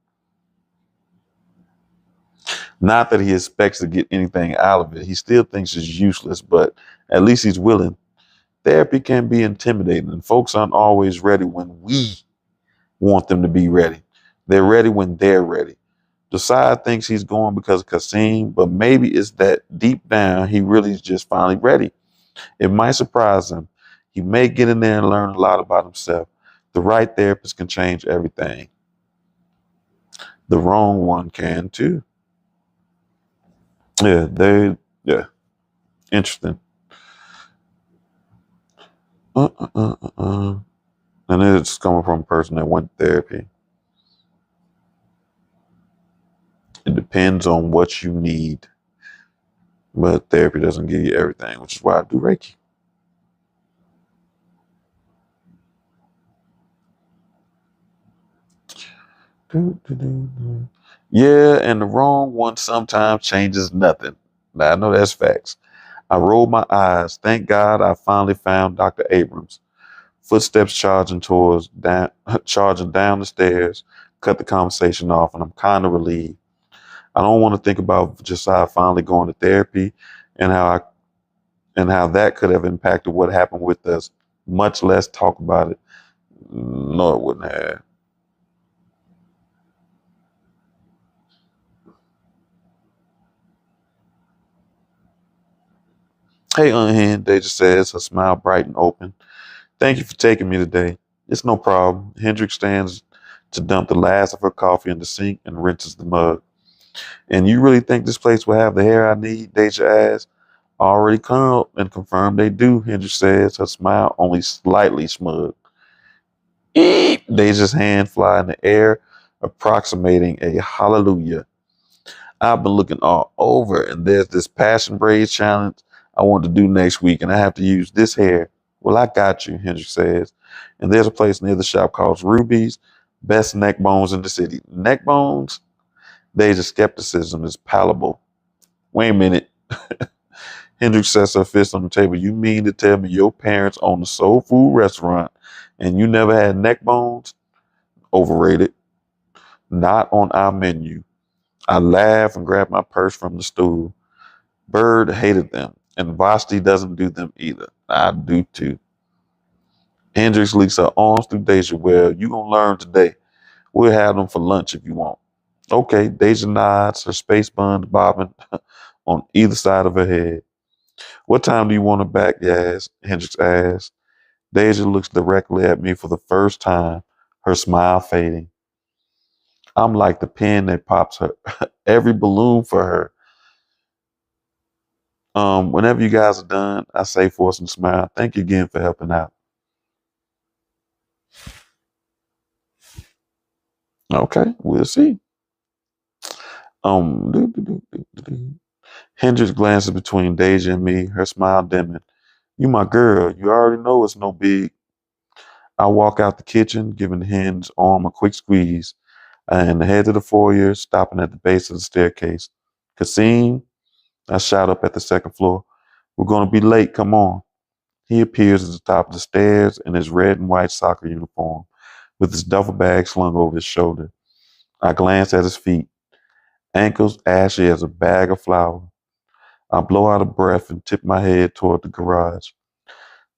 Not that he expects to get anything out of it. He still thinks it's useless, but at least he's willing. Therapy can be intimidating, and folks aren't always ready when we want them to be ready. They're ready when they're ready. Josiah thinks he's going because of Kasim, but maybe it's that deep down he really is just finally ready. It might surprise him. He may get in there and learn a lot about himself. The right therapist can change everything. The wrong one can too. Yeah, interesting. Uh, uh, uh, uh, uh. And it's coming from a person that went to therapy. It depends on what you need. But therapy doesn't give you everything, which is why I do Reiki. Yeah, and the wrong one sometimes changes nothing. Now, I know that's facts. I rolled my eyes. Thank God I finally found Dr. Abrams. Footsteps charging down the stairs, cut the conversation off, and I'm kind of relieved. I don't want to think about Josiah finally going to therapy and how that could have impacted what happened with us, much less talk about it. No, it wouldn't have. Hey, Unhand, Deja says, her smile bright and open. Thank you for taking me today. It's no problem. Hendrik stands to dump the last of her coffee in the sink and rinses the mug. And you really think this place will have the hair I need? Deja asked. Already come up and confirmed they do, Hendrix says, her smile only slightly smug. Eep! Deja's hand fly in the air, approximating a hallelujah. I've been looking all over, and there's this passion braids challenge I want to do next week, and I have to use this hair. Well, I got you, Hendrix says. And there's a place near the shop called Ruby's, best neck bones in the city. Neck bones? Deja's skepticism is palpable. Wait a minute. Hendrix sets her fist on the table. You mean to tell me your parents own a soul food restaurant and you never had neck bones? Overrated. Not on our menu. I laugh and grab my purse from the stool. Bird hated them, and Vasti doesn't do them either. I do too. Hendrix leaks her arms through Deja. Well, you gonna learn today. We'll have them for lunch if you want. Okay, Deja nods, her space buns bobbing on either side of her head. What time do you want her back, Yaz? Hendrix asks. Deja looks directly at me for the first time, her smile fading. I'm like the pen that pops her every balloon for her. Whenever you guys are done, I say force and smile. Thank you again for helping out. Okay, we'll see. Um, do, do, do, do, do, do. Hendrix glances between Deja and me, her smile dimming. You my girl. You already know it's no big. I walk out the kitchen, giving Hen's arm a quick squeeze, and head to the foyer, stopping at the base of the staircase. Kasim, I shout up at the second floor. We're going to be late. Come on. He appears at the top of the stairs in his red and white soccer uniform, with his duffel bag slung over his shoulder. I glance at his feet, ankles ashy as a bag of flour. I blow out a breath and tip my head toward the garage.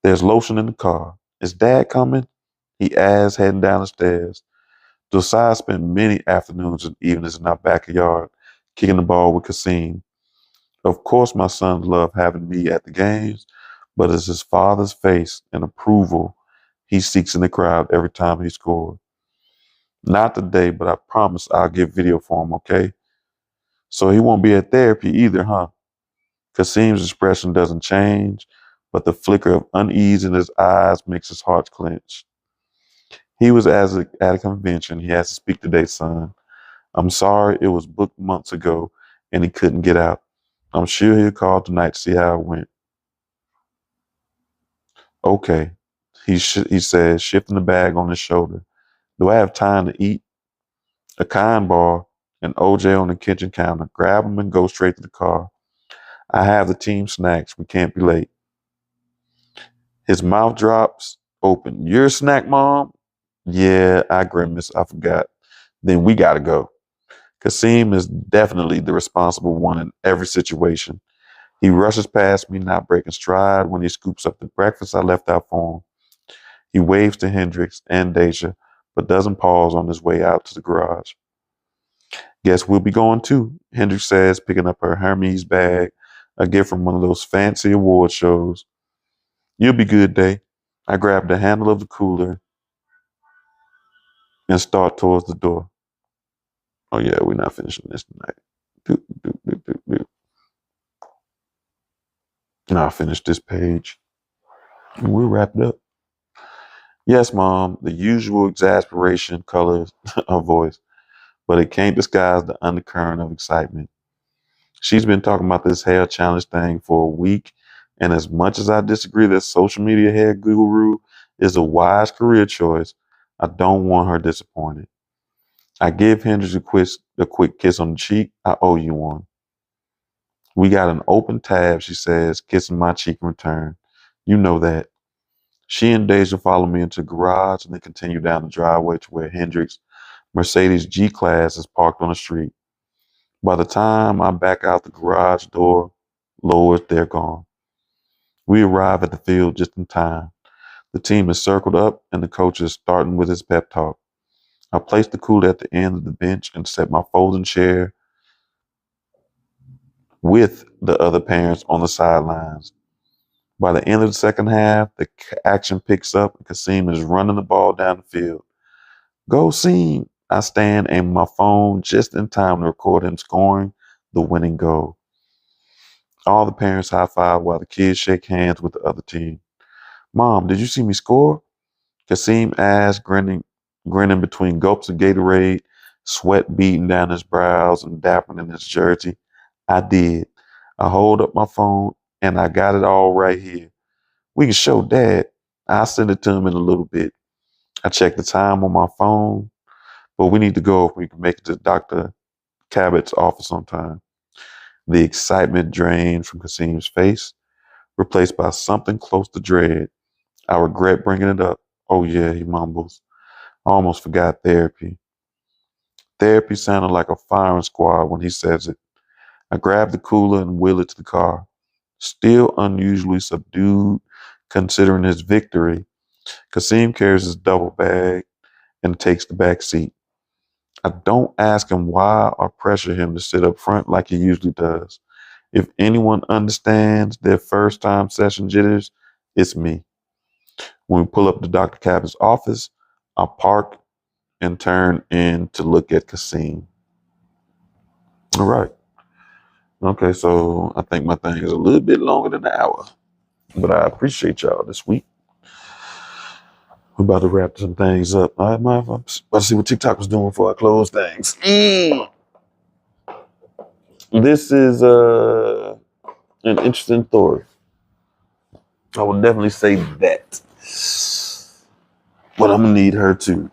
There's lotion in the car. Is Dad coming? He asks, heading down the stairs. Josiah spent many afternoons and evenings in our backyard, kicking the ball with Kasim. Of course, my sons love having me at the games, but it's his father's face and approval he seeks in the crowd every time he scores. Not today, but I promise I'll get video for him, okay? So he won't be at therapy either, huh? Kasim's expression doesn't change, but the flicker of unease in his eyes makes his heart clench. He was at a convention. He has to speak today, son. I'm sorry it was booked months ago and he couldn't get out. I'm sure he'll call tonight to see how it went. Okay, he says, shifting the bag on his shoulder. Do I have time to eat? A kind bar, and OJ on the kitchen counter. Grab him and go straight to the car. I have the team snacks. We can't be late. His mouth drops open. You're a snack, Mom? Yeah, I grimace. I forgot. Then we gotta go. Kasim is definitely the responsible one in every situation. He rushes past me, not breaking stride, when he scoops up the breakfast I left out for him. He waves to Hendrix and Deja, but doesn't pause on his way out to the garage. Guess we'll be going too, Hendrix says, picking up her Hermes bag, a gift from one of those fancy award shows. You'll be good, Day. I grab the handle of the cooler and start towards the door. Oh yeah, we're not finishing this tonight. Doop, doop, doop, doop, doop. Now I'll finish this page. And we'll wrap it up. Yes, Mom, the usual exasperation colors her voice, but it can't disguise the undercurrent of excitement. She's been talking about this hair challenge thing for a week, and as much as I disagree that social media hair guru is a wise career choice, I don't want her disappointed. I give Hendrix a quick kiss on the cheek. I owe you one. We got an open tab, she says, kissing my cheek in return. You know that. She and Deja follow me into the garage and then continue down the driveway to where Hendrix' Mercedes G-Class is parked on the street. By the time I back out the garage door, lowered, they're gone. We arrive at the field just in time. The team is circled up and the coach is starting with his pep talk. I place the cooler at the end of the bench and set my folding chair with the other parents on the sidelines. By the end of the second half, the action picks up and Kasim is running the ball down the field. Go scene. I stand, aiming my phone just in time to record him scoring the winning goal. All the parents high five while the kids shake hands with the other team. Mom, did you see me score? Kasim asked, grinning between gulps of Gatorade, sweat beating down his brows and dapping in his jersey. I did. I hold up my phone and I got it all right here. We can show Dad. I'll send it to him in a little bit. I checked the time on my phone, but we need to go if we can make it to Dr. Cabot's office on time. The excitement drained from Kasim's face, replaced by something close to dread. I regret bringing it up. Oh yeah, he mumbles. I almost forgot therapy. Therapy sounded like a firing squad when he says it. I grab the cooler and wheel it to the car. Still unusually subdued, considering his victory, Kasim carries his double bag and takes the back seat. I don't ask him why or pressure him to sit up front like he usually does. If anyone understands their first time session jitters, it's me. When we pull up to Dr. Cabot's office, I park and turn in to look at Kasim. All right. Okay, so I think my thing is a little bit longer than an hour, but I appreciate y'all this week. We're about to wrap some things up. I'm about to see what TikTok was doing before I close things. This is an interesting story. I would definitely say that. But I'm going to need her to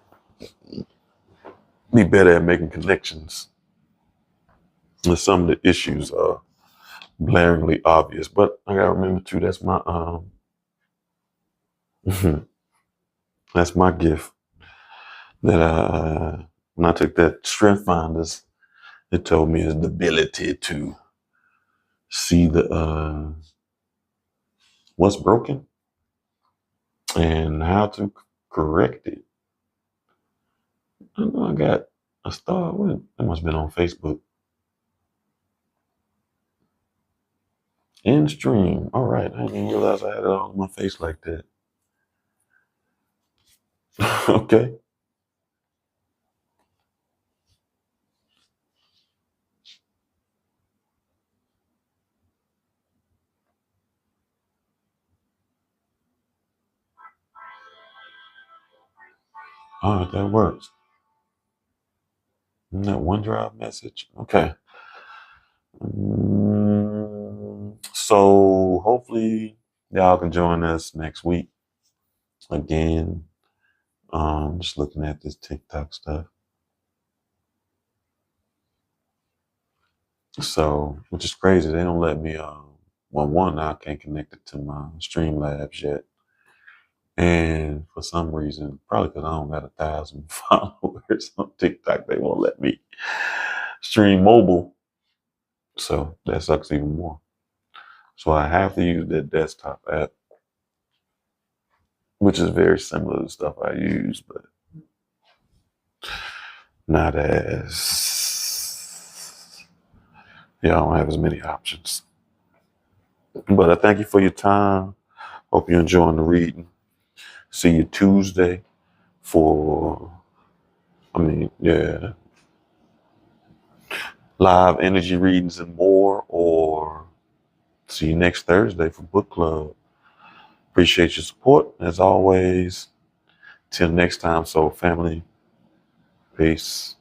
be better at making connections. And some of the issues are blaringly obvious. But I got to remember, too, that's my that's my gift. That when I took that Strength Finders, it told me is the ability to see the what's broken and how to correct it. I know I got a star. It must have been on Facebook. In stream. All right. I didn't even realize I had it all on my face like that. Okay. All right, that works. Isn't that OneDrive message? Okay. So hopefully y'all can join us next week. Again, just looking at this TikTok stuff. So, which is crazy. They don't let me, one, I can't connect it to my Streamlabs yet. And for some reason, probably because I don't got 1,000 followers on TikTok, they won't let me stream mobile. So that sucks even more. So I have to use that desktop app, which is very similar to stuff I use, but not as, I don't have as many options. But I thank you for your time. Hope you're enjoying the reading. See you Tuesday for, live energy readings and more, or see you next Thursday for book club. Appreciate your support as always. Till next time, soul family. Peace.